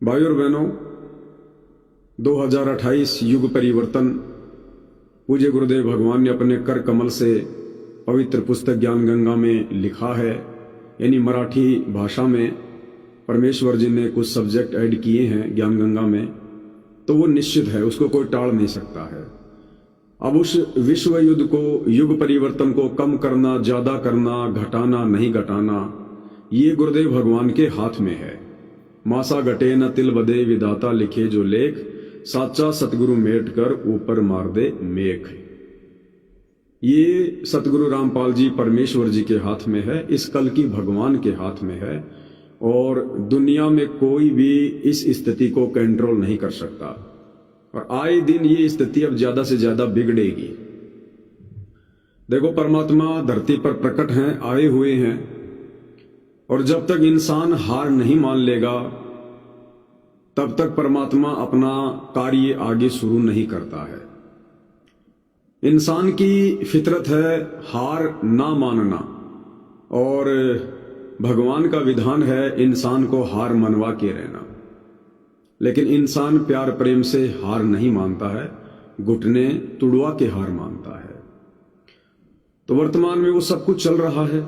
भाई और बहनों, 2028 युग परिवर्तन पूज्य गुरुदेव भगवान ने अपने कर कमल से पवित्र पुस्तक ज्ञान गंगा में लिखा है। यानी मराठी भाषा में परमेश्वर जी ने कुछ सब्जेक्ट ऐड किए हैं ज्ञान गंगा में, तो वो निश्चित है, उसको कोई टाल नहीं सकता है। अब उस विश्व युद्ध को, युग परिवर्तन को कम करना, ज्यादा करना, घटाना नहीं घटाना, ये गुरुदेव भगवान के हाथ में है। मासा घटे न तिल बदे, विधाता लिखे जो लेख, साचा सतगुरु मेट कर ऊपर मार दे मेघ। ये सतगुरु रामपाल जी परमेश्वर जी के हाथ में है, इस कल की भगवान के हाथ में है, और दुनिया में कोई भी इस स्थिति को कंट्रोल नहीं कर सकता। और आए दिन ये स्थिति अब ज्यादा से ज्यादा बिगड़ेगी। देखो, परमात्मा धरती पर प्रकट हैं, आए हुए हैं, और जब तक इंसान हार नहीं मान लेगा तब तक परमात्मा अपना कार्य आगे शुरू नहीं करता है। इंसान की फितरत है हार ना मानना, और भगवान का विधान है इंसान को हार मनवा के रहना। लेकिन इंसान प्यार प्रेम से हार नहीं मानता है, घुटने तुड़वा के हार मानता है। तो वर्तमान में वो सब कुछ चल रहा है।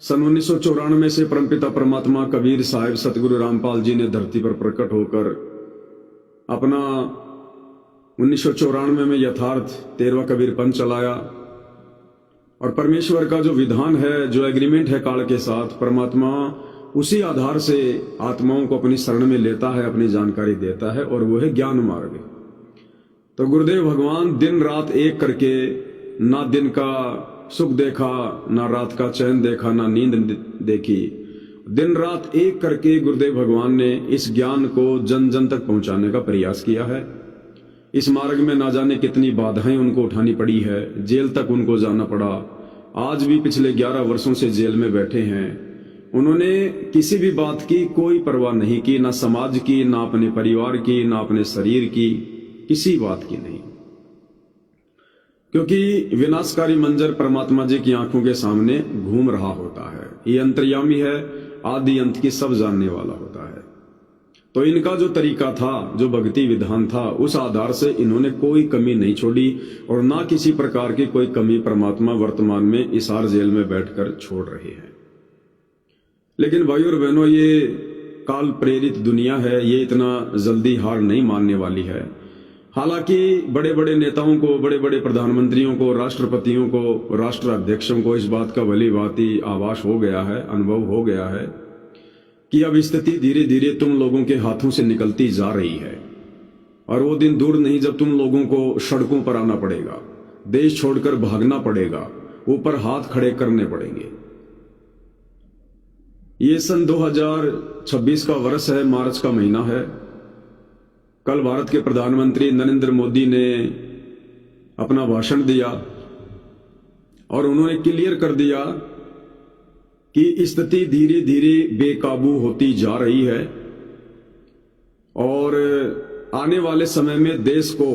सन 1994 से परमपिता परमात्मा कबीर साहिब सतगुरु रामपाल जी ने धरती पर प्रकट होकर अपना 1994 में यथार्थ 13वां कबीर पंथ चलाया। और परमेश्वर का जो विधान है, जो एग्रीमेंट है काल के साथ, परमात्मा उसी आधार से आत्माओं को अपनी शरण में लेता है, अपनी जानकारी देता है, और वो है ज्ञान मार्ग। तो गुरुदेव भगवान दिन रात एक करके, ना दिन का सुख देखा, ना रात का चैन देखा, ना नींद देखी, दिन रात एक करके गुरुदेव भगवान ने इस ज्ञान को जन जन तक पहुंचाने का प्रयास किया है। इस मार्ग में ना जाने कितनी बाधाएं उनको उठानी पड़ी है, जेल तक उनको जाना पड़ा। आज भी पिछले 11 वर्षों से जेल में बैठे हैं। उन्होंने किसी भी बात की कोई परवाह नहीं की, ना समाज की, ना अपने परिवार की, ना अपने शरीर की, किसी बात की नहीं। क्योंकि विनाशकारी मंजर परमात्मा जी की आंखों के सामने घूम रहा होता है। ये अंतर्यामी है, आदि अंत की सब जानने वाला होता है। तो इनका जो तरीका था, जो भक्ति विधान था, उस आधार से इन्होंने कोई कमी नहीं छोड़ी, और ना किसी प्रकार की कोई कमी परमात्मा वर्तमान में इसार जेल में बैठकर छोड़ रहे हैं। लेकिन भाई और बहनों, ये काल प्रेरित दुनिया है, ये इतना जल्दी हार नहीं मानने वाली है। हालांकि बड़े बड़े नेताओं को, बड़े बड़े प्रधानमंत्रियों को, राष्ट्रपतियों को, राष्ट्राध्यक्षों को इस बात का भली भांति आभास हो गया है, अनुभव हो गया है कि अब स्थिति धीरे धीरे तुम लोगों के हाथों से निकलती जा रही है। और वो दिन दूर नहीं जब तुम लोगों को सड़कों पर आना पड़ेगा, देश छोड़कर भागना पड़ेगा, ऊपर हाथ खड़े करने पड़ेंगे। ये सन 2026 का वर्ष है, मार्च का महीना है। कल भारत के प्रधानमंत्री नरेंद्र मोदी ने अपना भाषण दिया, और उन्होंने क्लियर कर दिया कि स्थिति धीरे धीरे बेकाबू होती जा रही है, और आने वाले समय में देश को,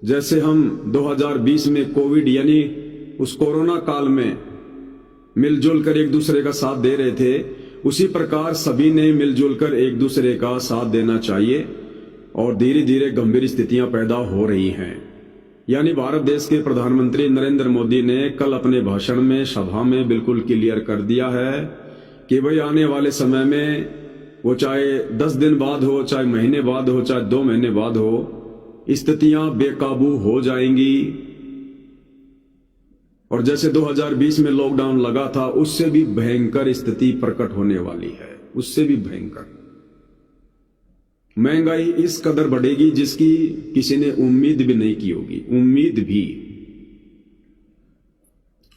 जैसे हम 2020 में कोविड यानी उस कोरोना काल में मिलजुल कर एक दूसरे का साथ दे रहे थे, उसी प्रकार सभी ने मिलजुल कर एक दूसरे का साथ देना चाहिए। और धीरे धीरे गंभीर स्थितियां पैदा हो रही हैं। यानी भारत देश के प्रधानमंत्री नरेंद्र मोदी ने कल अपने भाषण में, सभा में बिल्कुल क्लियर कर दिया है कि भाई आने वाले समय में, वो चाहे 10 दिन बाद हो, चाहे महीने बाद हो, चाहे 2 महीने बाद हो, स्थितियां बेकाबू हो जाएंगी। और जैसे 2020 में लॉकडाउन लगा था, उससे भी भयंकर स्थिति प्रकट होने वाली है, उससे भी भयंकर। महंगाई इस कदर बढ़ेगी जिसकी किसी ने उम्मीद भी नहीं की होगी, उम्मीद भी।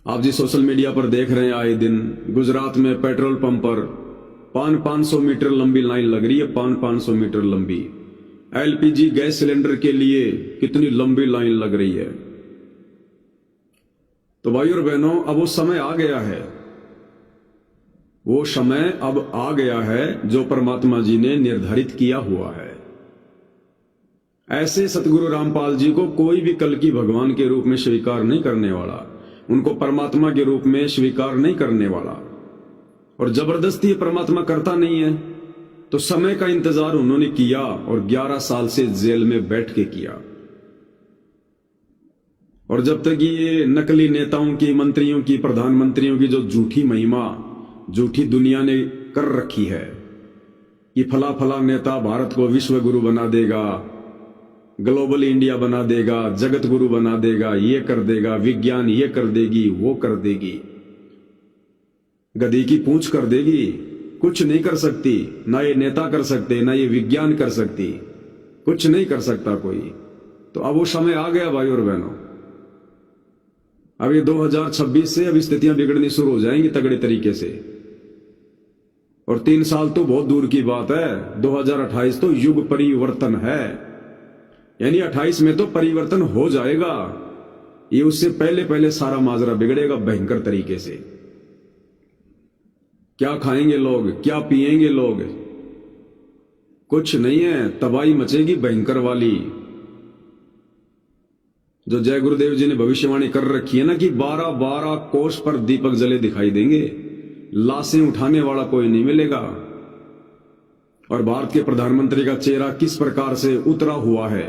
आप जी सोशल मीडिया पर देख रहे हैं, आए दिन गुजरात में पेट्रोल पंप पर 500 मीटर लंबी लाइन लग रही है, 500 मीटर लंबी। एलपीजी गैस सिलेंडर के लिए कितनी लंबी लाइन लग रही है। तो भाई और बहनों, अब वो समय आ गया है, वो समय अब आ गया है जो परमात्मा जी ने निर्धारित किया हुआ है। ऐसे सतगुरु रामपाल जी को कोई भी कल की भगवान के रूप में स्वीकार नहीं करने वाला, उनको परमात्मा के रूप में स्वीकार नहीं करने वाला। और जबरदस्ती परमात्मा करता नहीं है, तो समय का इंतजार उन्होंने किया और 11 साल से जेल में बैठ के किया। और जब तक ये नकली नेताओं की, मंत्रियों की, प्रधानमंत्रियों की जो झूठी महिमा, झूठी दुनिया ने कर रखी है कि फला फला नेता भारत को विश्व गुरु बना देगा, ग्लोबल इंडिया बना देगा, जगत गुरु बना देगा, ये कर देगा, विज्ञान ये कर देगी, वो कर देगी, गधी की पूंछ कर देगी, कुछ नहीं कर सकती। ना ये नेता कर सकते, ना ये विज्ञान कर सकती, कुछ नहीं कर सकता कोई। तो अब वो समय आ गया भाई और बहनों। अब ये 2026 से अब स्थितियां बिगड़नी शुरू हो जाएंगी तगड़े तरीके से। और 3 साल तो बहुत दूर की बात है, 2028 तो युग परिवर्तन है, यानी 28 में तो परिवर्तन हो जाएगा। ये उससे पहले पहले सारा माजरा बिगड़ेगा भयंकर तरीके से। क्या खाएंगे लोग, क्या पिएंगे लोग, कुछ नहीं है, तबाही मचेगी भयंकर वाली। जो जय गुरुदेव जी ने भविष्यवाणी कर रखी है ना कि 12-12 कोस पर दीपक जले दिखाई देंगे, लाशें उठाने वाला कोई नहीं मिलेगा। और भारत के प्रधानमंत्री का चेहरा किस प्रकार से उतरा हुआ है,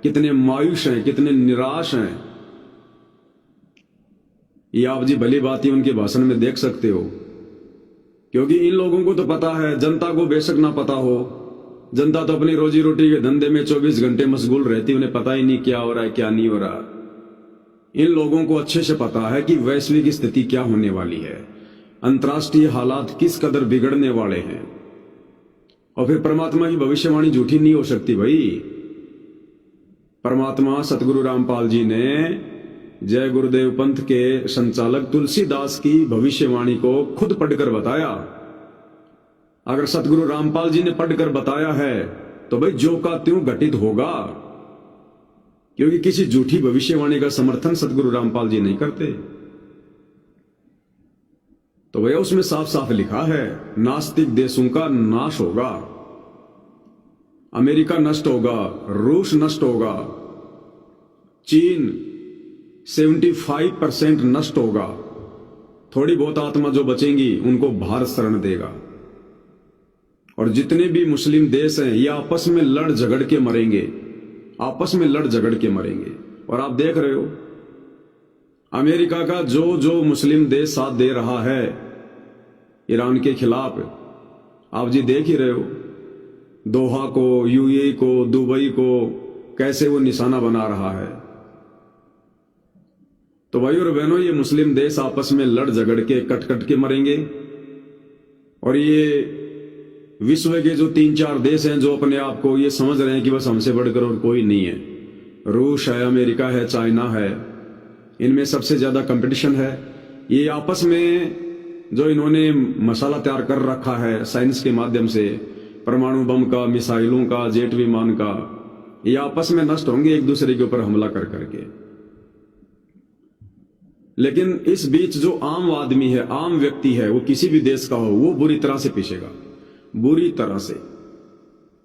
कितने मायूस हैं, कितने निराश हैं, ये आप जी भली बात ही उनके भाषण में देख सकते हो। क्योंकि इन लोगों को तो पता है, जनता को बेशक ना पता हो, जनता तो अपनी रोजी रोटी के धंधे में 24 घंटे मशगूल रहती, उन्हें पता ही नहीं क्या हो रहा है, क्या नहीं हो रहा। इन लोगों को अच्छे से पता है कि वैश्विक स्थिति क्या होने वाली है, अंतर्राष्ट्रीय हालात किस कदर बिगड़ने वाले हैं। और फिर परमात्मा की भविष्यवाणी झूठी नहीं हो सकती भाई। परमात्मा सतगुरु रामपाल जी ने जय गुरुदेव पंथ के संचालक तुलसीदास की भविष्यवाणी को खुद पढ़कर बताया। अगर सतगुरु रामपाल जी ने पढ़कर बताया है तो भाई जो का त्यों घटित होगा, क्योंकि किसी झूठी भविष्यवाणी का समर्थन सतगुरु रामपाल जी नहीं करते। तो भैया उसमें साफ साफ लिखा है, नास्तिक देशों का नाश होगा, अमेरिका नष्ट होगा, रूस नष्ट होगा, चीन 75% नष्ट होगा, थोड़ी बहुत आत्मा जो बचेंगी उनको भारत शरण देगा। और जितने भी मुस्लिम देश हैं ये आपस में लड़ झगड़ के मरेंगे, आपस में लड़ झगड़ के मरेंगे। और आप देख रहे हो अमेरिका का जो जो मुस्लिम देश साथ दे रहा है ईरान के खिलाफ, आप जी देख ही रहे हो, दोहा को, यूएई को, दुबई को कैसे वो निशाना बना रहा है। तो भाई और बहनों, ये मुस्लिम देश आपस में लड़ झगड़ के कट कट के मरेंगे। और ये विश्व के जो 3-4 देश हैं जो अपने आप को ये समझ रहे हैं कि बस हमसे बढ़कर और कोई नहीं है, रूस है, अमेरिका है, चाइना है, इनमें सबसे ज्यादा कंपटीशन है। ये आपस में जो इन्होंने मसाला तैयार कर रखा है साइंस के माध्यम से, परमाणु बम का, मिसाइलों का, जेट विमान का, ये आपस में नष्ट होंगे एक दूसरे के ऊपर हमला कर करके। लेकिन इस बीच जो आम आदमी है, आम व्यक्ति है, वो किसी भी देश का हो, वो बुरी तरह से पिछेगा, बुरी तरह से।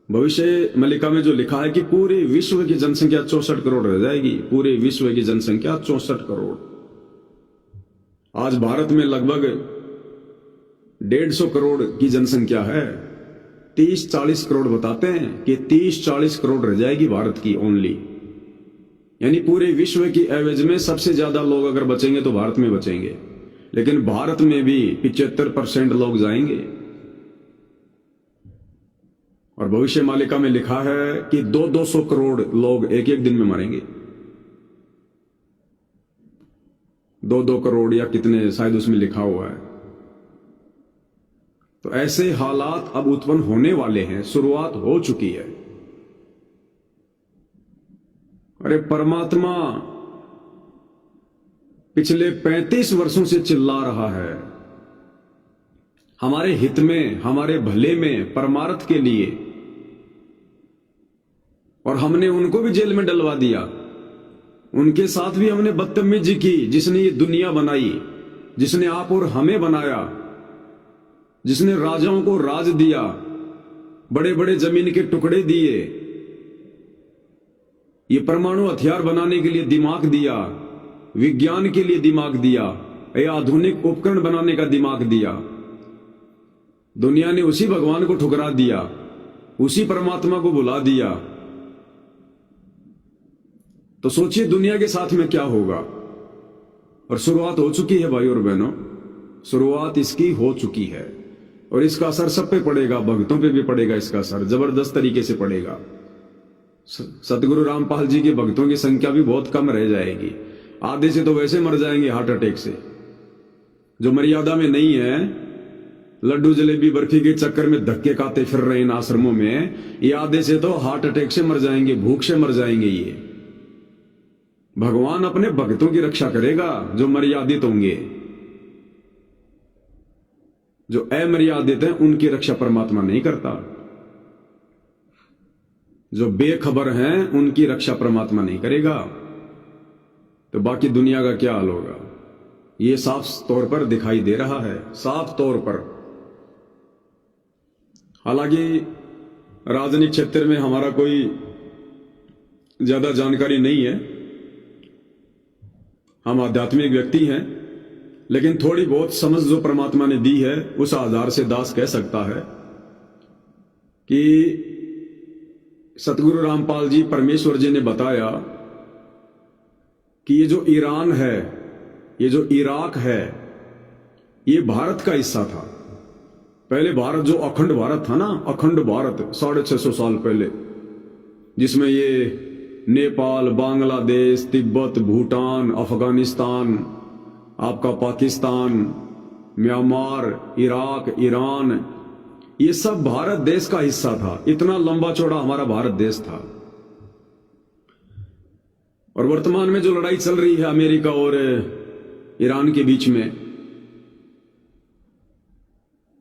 भविष्य मलिका में जो लिखा है कि पूरे विश्व की जनसंख्या 64 करोड़ रह जाएगी, पूरे विश्व की जनसंख्या 64 करोड़। आज भारत में लगभग 150 करोड़ की जनसंख्या है, 30-40 करोड़ बताते हैं कि 30-40 करोड़ रह जाएगी भारत की ओनली। यानी पूरे विश्व की एवरेज में सबसे ज्यादा लोग अगर बचेंगे तो भारत में बचेंगे, लेकिन भारत में भी 75% लोग जाएंगे। और भविष्य मालिका में लिखा है कि 200 करोड़ लोग एक एक दिन में मरेंगे, 2 करोड़ या कितने शायद उसमें लिखा हुआ है। तो ऐसे हालात अब उत्पन्न होने वाले हैं, शुरुआत हो चुकी है। अरे परमात्मा पिछले 35 वर्षों से चिल्ला रहा है हमारे हित में, हमारे भले में, परमार्थ के लिए, और हमने उनको भी जेल में डलवा दिया। उनके साथ भी हमने बदतमीजी की, जिसने ये दुनिया बनाई, जिसने आप और हमें बनाया, जिसने राजाओं को राज दिया, बड़े बड़े जमीन के टुकड़े दिए, ये परमाणु हथियार बनाने के लिए दिमाग दिया, विज्ञान के लिए दिमाग दिया, ये आधुनिक उपकरण बनाने का दिमाग दिया। दुनिया ने उसी भगवान को ठुकरा दिया, उसी परमात्मा को बुला दिया। तो सोचिए दुनिया के साथ में क्या होगा। और शुरुआत हो चुकी है भाई और बहनों, शुरुआत इसकी हो चुकी है और इसका असर सब पे पड़ेगा, भक्तों पे भी पड़ेगा, इसका असर जबरदस्त तरीके से पड़ेगा। सतगुरु रामपाल जी के भक्तों की संख्या भी बहुत कम रह जाएगी, आधे से तो वैसे मर जाएंगे हार्ट अटैक से। जो मर्यादा में नहीं है, लड्डू जलेबी बर्फी के चक्कर में धक्के खाते फिर रहे इन आश्रमों में, ये आधे से तो हार्ट अटैक से मर जाएंगे, भूख से मर जाएंगे। ये भगवान अपने भक्तों की रक्षा करेगा जो मर्यादित होंगे, जो अमर्यादित हैं उनकी रक्षा परमात्मा नहीं करता। जो बेखबर हैं उनकी रक्षा परमात्मा नहीं करेगा। तो बाकी दुनिया का क्या हाल होगा, ये साफ तौर पर दिखाई दे रहा है, साफ तौर पर। हालांकि राजनीतिक क्षेत्र में हमारा कोई ज्यादा जानकारी नहीं है, हम आध्यात्मिक व्यक्ति हैं, लेकिन थोड़ी बहुत समझ जो परमात्मा ने दी है उस आधार से दास कह सकता है कि सतगुरु रामपाल जी परमेश्वर जी ने बताया कि ये जो ईरान है, ये जो इराक है, ये भारत का हिस्सा था। पहले भारत जो अखंड भारत था ना, अखंड भारत 650 साल पहले, जिसमें ये नेपाल, बांग्लादेश, तिब्बत, भूटान, अफगानिस्तान, आपका पाकिस्तान, म्यांमार, इराक, ईरान, ये सब भारत देश का हिस्सा था। इतना लंबा चौड़ा हमारा भारत देश था। और वर्तमान में जो लड़ाई चल रही है अमेरिका और ईरान के बीच में,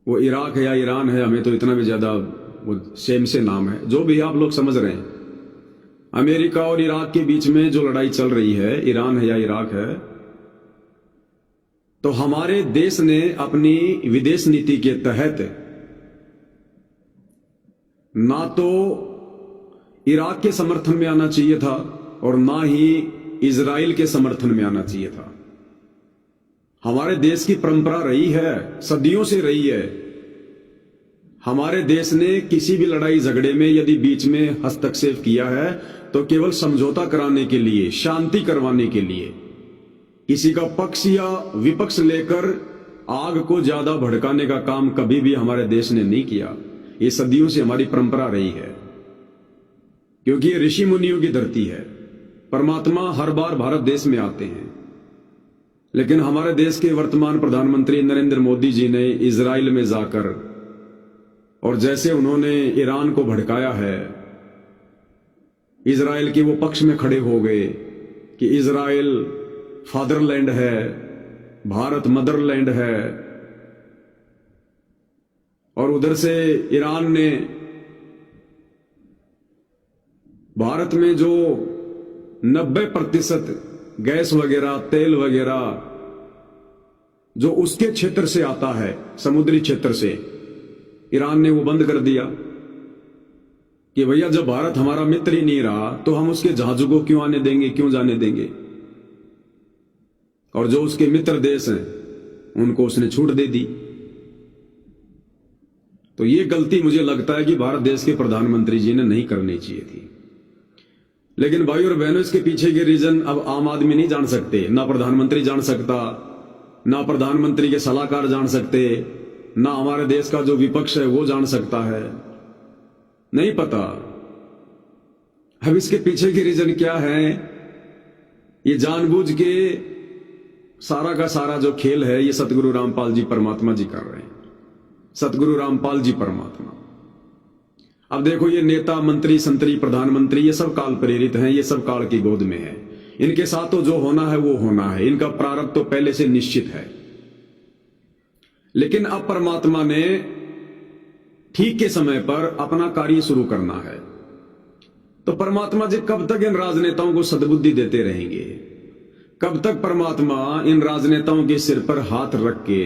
वो इराक है या ईरान है, हमें तो इतना भी ज्यादा, वो सेम से नाम है, जो भी आप लोग समझ रहे हैं। अमेरिका और इराक के बीच में जो लड़ाई चल रही है, ईरान है या इराक है, तो हमारे देश ने अपनी विदेश नीति के तहत ना तो इराक के समर्थन में आना चाहिए था और ना ही इजराइल के समर्थन में आना चाहिए था। हमारे देश की परंपरा रही है, सदियों से रही है। हमारे देश ने किसी भी लड़ाई झगड़े में यदि बीच में हस्तक्षेप किया है तो केवल समझौता कराने के लिए, शांति करवाने के लिए, किसी का पक्ष या विपक्ष लेकर आग को ज्यादा भड़काने का काम कभी भी हमारे देश ने नहीं किया। ये सदियों से हमारी परंपरा रही है, क्योंकि ये ऋषि मुनियों की धरती है। परमात्मा हर बार भारत देश में आते हैं, लेकिन हमारे देश के वर्तमान प्रधानमंत्री नरेंद्र मोदी जी ने इजराइल में जाकर और जैसे उन्होंने ईरान को भड़काया है, इजराइल के वो पक्ष में खड़े हो गए कि इजराइल फादरलैंड है, भारत मदरलैंड है, और उधर से ईरान ने भारत में जो 90% गैस वगैरह, तेल वगैरह जो उसके क्षेत्र से आता है, समुद्री क्षेत्र से, ईरान ने वो बंद कर दिया कि भैया जब भारत हमारा मित्र ही नहीं रहा तो हम उसके जहाजों को क्यों आने देंगे, क्यों जाने देंगे। और जो उसके मित्र देश हैं उनको उसने छूट दे दी। तो ये गलती मुझे लगता है कि भारत देश के प्रधानमंत्री जी ने नहीं करनी चाहिए थी। लेकिन भाई और बहनों, इसके पीछे के रीजन अब आम आदमी नहीं जान सकते, ना प्रधानमंत्री जान सकता, ना प्रधानमंत्री के सलाहकार जान सकते, ना हमारे देश का जो विपक्ष है वो जान सकता है, नहीं पता। अब इसके पीछे की रीजन क्या है, ये जानबूझ के सारा का सारा जो खेल है ये सतगुरु रामपाल जी परमात्मा जी कर रहे हैं। सतगुरु रामपाल जी परमात्मा। अब देखो, ये नेता, मंत्री, संतरी, प्रधानमंत्री, ये सब काल प्रेरित हैं, ये सब काल की गोद में है। इनके साथ तो जो होना है वो होना है, इनका प्रारब्ध तो पहले से निश्चित है। लेकिन अब परमात्मा ने ठीक के समय पर अपना कार्य शुरू करना है। तो परमात्मा जी कब तक इन राजनेताओं को सद्बुद्धि देते रहेंगे? कब तक परमात्मा इन राजनेताओं के सिर पर हाथ रख के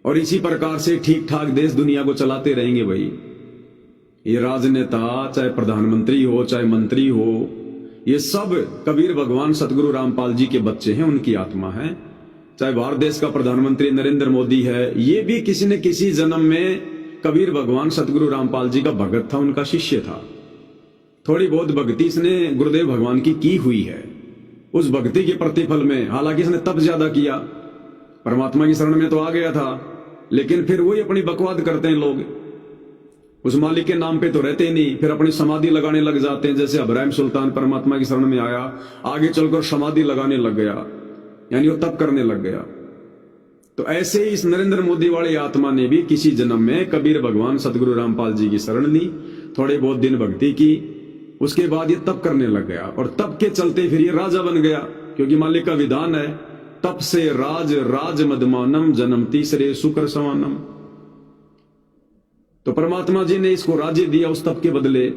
और इसी प्रकार से ठीक ठाक देश दुनिया को चलाते रहेंगे? भाई, ये राजनेता, चाहे प्रधानमंत्री हो, चाहे मंत्री हो, ये सब कबीर भगवान सतगुरु रामपाल जी के बच्चे हैं, उनकी आत्मा है। चाहे भारत देश का प्रधानमंत्री नरेंद्र मोदी है, ये भी किसी न किसी जन्म में कबीर भगवान सतगुरु रामपाल जी का भगत था, उनका शिष्य था। थोड़ी बहुत भक्ति इसने गुरुदेव भगवान की हुई है। उस भक्ति के प्रतिफल में, हालांकि इसने तप ज्यादा किया, परमात्मा की शरण में तो आ गया था, लेकिन फिर वही अपनी बकवाद करते हैं लोग, उस मालिक के नाम पे तो रहते ही नहीं, फिर अपनी समाधि लगाने लग जाते हैं। जैसे अब्राहिम सुल्तान परमात्मा की शरण में आया, आगे चलकर समाधि लगाने लग गया, यानी वो तप करने लग गया। तो ऐसे ही इस नरेंद्र मोदी वाले आत्मा ने भी किसी जन्म में कबीर भगवान सतगुरु रामपाल जी की शरण ली, थोड़े बहुत दिन भक्ति की, उसके बाद ये तप करने लग गया, और तप के चलते फिर ये राजा बन गया, क्योंकि मालिक का विधान है, तप से राज राज मदमानम जन्म तीसरे शुक्र सवानम। तो परमात्मा जी ने इसको राज्य दिया, उस तप के बदले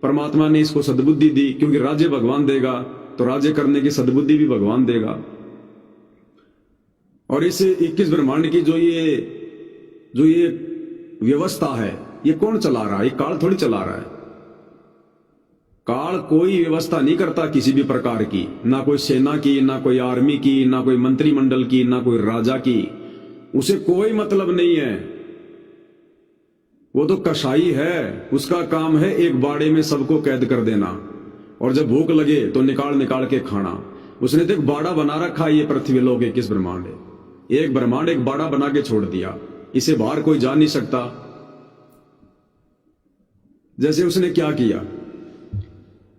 परमात्मा ने इसको सद्बुद्धि दी, क्योंकि राज्य भगवान देगा तो राज्य करने की सद्बुद्धि भी भगवान देगा। और इस 21 ब्रह्मांड की जो ये व्यवस्था है, ये कौन चला रहा है? ये काल थोड़ी चला रहा है। काल कोई व्यवस्था नहीं करता किसी भी प्रकार की, ना कोई सेना की, ना कोई आर्मी की, ना कोई मंत्रिमंडल की, ना कोई राजा की, उसे कोई मतलब नहीं है। वो तो कसाई है, उसका काम है एक बाड़े में सबको कैद कर देना, और जब भूख लगे तो निकाल निकाल के खाना। उसने तो एक बाड़ा बना रखा है, ये पृथ्वी लोक 21 ब्रह्मांड है, एक ब्रह्मांड एक बाड़ा बना के छोड़ दिया, इसे बाहर कोई जा नहीं सकता। जैसे उसने क्या किया,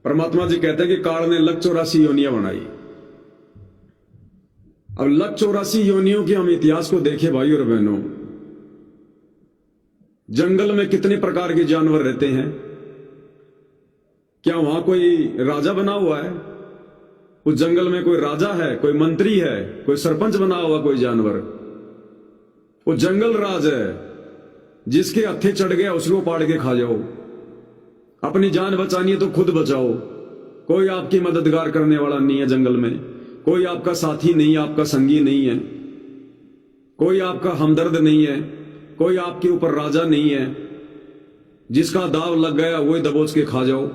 परमात्मा जी कहते हैं कि काल ने लग 84 योनियां बनाई। अब लग 84 योनियों के हम इतिहास को देखें भाई और बहनों, जंगल में कितने प्रकार के जानवर रहते हैं? क्या वहां कोई राजा बना हुआ है? उस जंगल में कोई राजा है, कोई मंत्री है, कोई सरपंच बना हुआ कोई जानवर? वो जंगल राज है, जिसके हत्थे चढ़ गया उसको पाड़ के खा जाओ। अपनी जान बचानी है तो खुद बचाओ, कोई आपकी मददगार करने वाला नहीं है जंगल में, कोई आपका साथी नहीं है, आपका संगी नहीं है, कोई आपका हमदर्द नहीं है, कोई आपके ऊपर राजा नहीं है। जिसका दाव लग गया वही दबोच के खा जाओ।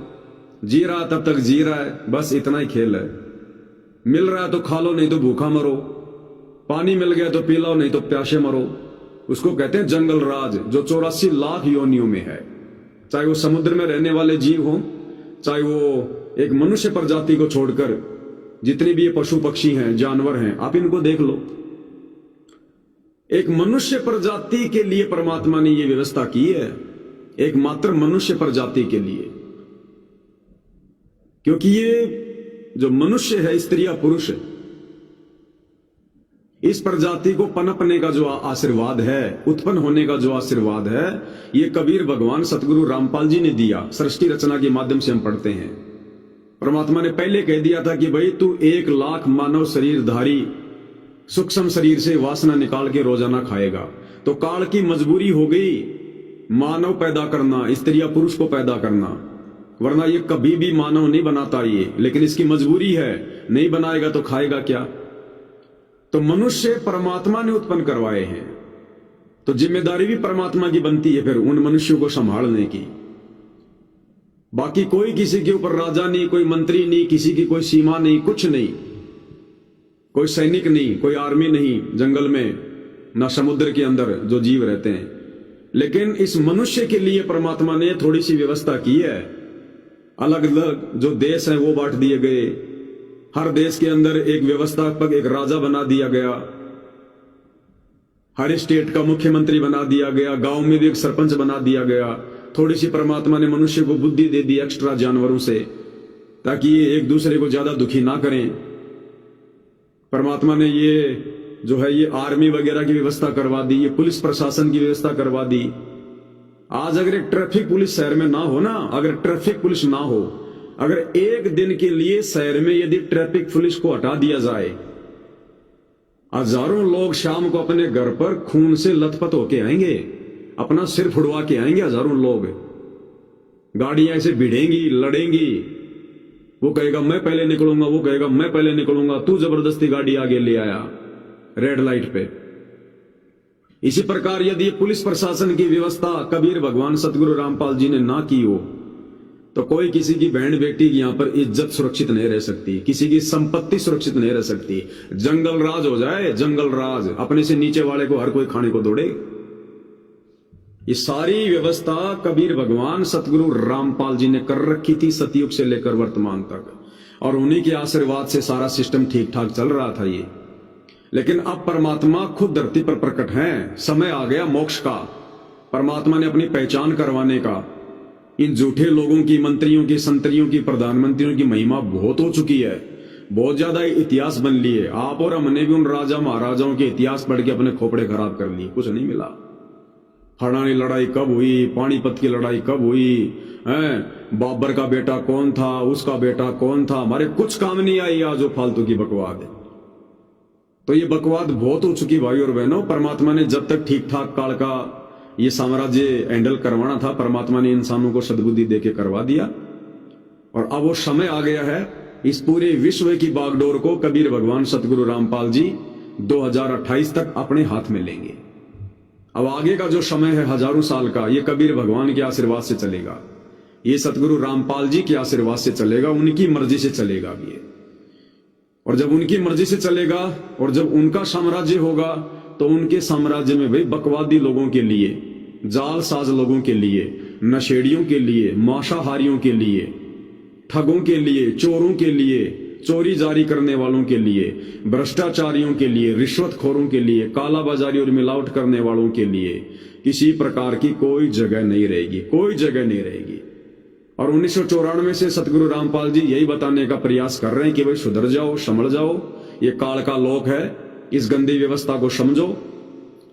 जी रहा तब तक जी रहा है, बस इतना ही खेल है। मिल रहा है तो खा लो, नहीं तो भूखा मरो। पानी मिल गया तो पी लो, नहीं तो प्यासे मरो। उसको कहते हैं जंगल राज, जो 84 लाख योनियों में है। चाहे वो समुद्र में रहने वाले जीव हों, चाहे वो एक मनुष्य प्रजाति को छोड़कर जितने भी ये पशु पक्षी हैं, जानवर हैं, आप इनको देख लो। एक मनुष्य प्रजाति के लिए परमात्मा ने ये व्यवस्था की है, एकमात्र मनुष्य प्रजाति के लिए, क्योंकि ये जो मनुष्य है, स्त्री या पुरुष, इस प्रजाति को पनपने का जो आशीर्वाद है, उत्पन्न होने का जो आशीर्वाद है, ये कबीर भगवान सतगुरु रामपाल जी ने दिया। सृष्टि रचना के माध्यम से हम पढ़ते हैं, परमात्मा ने पहले कह दिया था कि भाई तू 1 लाख मानव शरीरधारी सूक्ष्म शरीर से वासना निकाल के रोजाना खाएगा। तो काल की मजबूरी हो गई मानव पैदा करना, स्त्री या पुरुष को पैदा करना, वरना ये कभी भी मानव नहीं बनाता ये, लेकिन इसकी मजबूरी है, नहीं बनाएगा तो खाएगा क्या? तो मनुष्य परमात्मा ने उत्पन्न करवाए हैं, तो जिम्मेदारी भी परमात्मा की बनती है फिर उन मनुष्यों को संभालने की। बाकी कोई किसी के ऊपर राजा नहीं, कोई मंत्री नहीं, किसी की कोई सीमा नहीं, कुछ नहीं, कोई सैनिक नहीं, कोई आर्मी नहीं जंगल में, ना समुद्र के अंदर जो जीव रहते हैं। लेकिन इस मनुष्य के लिए परमात्मा ने थोड़ी सी व्यवस्था की है। अलग अलग जो देश हैं वो बांट दिए गए, हर देश के अंदर एक व्यवस्थापक, एक राजा बना दिया गया, हर स्टेट का मुख्यमंत्री बना दिया गया, गांव में भी एक सरपंच बना दिया गया। थोड़ी सी परमात्मा ने मनुष्य को बुद्धि दे दी एक्स्ट्रा जानवरों से, ताकि ये एक दूसरे को ज्यादा दुखी ना करें। परमात्मा ने ये जो है ये आर्मी वगैरह की व्यवस्था करवा दी, ये पुलिस प्रशासन की व्यवस्था करवा दी। आज अगर एक ट्रैफिक पुलिस शहर में ना हो ना, अगर ट्रैफिक पुलिस ना हो, अगर एक दिन के लिए शहर में यदि ट्रैफिक पुलिस को हटा दिया जाए, हजारों लोग शाम को अपने घर पर खून से लथपथ होके आएंगे, अपना सिर फुड़वा के आएंगे। हजारों लोग, गाड़ियां ऐसे भिड़ेंगी, लड़ेंगी। वो कहेगा मैं पहले निकलूंगा, वो कहेगा मैं पहले निकलूंगा, तू जबरदस्ती गाड़ी आगे ले आया रेड लाइट पे। इसी प्रकार यदि पुलिस प्रशासन की व्यवस्था कबीर भगवान सतगुरु रामपाल जी ने ना की हो, तो कोई किसी की बहन बेटी की यहां पर इज्जत सुरक्षित नहीं रह सकती, किसी की संपत्ति सुरक्षित नहीं रह सकती। जंगल राज हो जाए, जंगल राज, अपने से नीचे वाले को हर कोई खाने को दौड़े। ये सारी व्यवस्था कबीर भगवान सतगुरु रामपाल जी ने कर रखी थी सतयुग से लेकर वर्तमान तक, और उन्हीं के आशीर्वाद से सारा सिस्टम ठीक ठाक चल रहा था ये। लेकिन अब परमात्मा खुद धरती पर प्रकट हैं, समय आ गया मोक्ष का। परमात्मा ने अपनी पहचान करवाने का। इन झूठे लोगों की, मंत्रियों की, संतरियों की, प्रधानमंत्रियों की महिमा बहुत हो चुकी है, बहुत ज्यादा इतिहास बन लिए। आप और हमने भी उन राजा महाराजाओं के इतिहास पढ़ के अपने खोपड़े खराब कर लिए, कुछ नहीं मिला। हरणानी लड़ाई कब हुई, पानीपत की लड़ाई कब हुई है, बाबर का बेटा कौन था, उसका बेटा कौन था, हमारे कुछ काम नहीं आई। आज जो फालतू की बकवाद है, तो ये बकवाद बहुत हो चुकी भाई और बहनों। परमात्मा ने जब तक ठीक ठाक काल का ये साम्राज्य हैंडल करवाना था, परमात्मा ने इंसानों को सद्बुद्धि देके करवा दिया, और अब वो समय आ गया है इस पूरे विश्व की बागडोर को कबीर भगवान सतगुरु रामपाल जी 2028 तक अपने हाथ में लेंगे। अब आगे का जो समय है हजारों साल का, ये कबीर भगवान के आशीर्वाद से चलेगा, ये सतगुरु रामपाल जी के आशीर्वाद से चलेगा, उनकी मर्जी से चलेगा अब ये। और जब उनकी मर्जी से चलेगा और जब उनका साम्राज्य होगा, तो उनके साम्राज्य में भाई बकवादी लोगों के लिए, जालसाज लोगों के लिए, नशेड़ियों के लिए, मांसाहारियों के लिए, ठगों के लिए, चोरों के लिए, चोरी जारी करने वालों के लिए, भ्रष्टाचारियों के लिए, रिश्वतखोरों के लिए, कालाबाजारी और मिलावट करने वालों के लिए किसी प्रकार की कोई जगह नहीं रहेगी, कोई जगह नहीं रहेगी। और 1994 से सतगुरु रामपाल जी यही बताने का प्रयास कर रहे हैं कि भाई सुधर जाओ, संभल जाओ, ये काल का लोक है, इस गंदी व्यवस्था को समझो,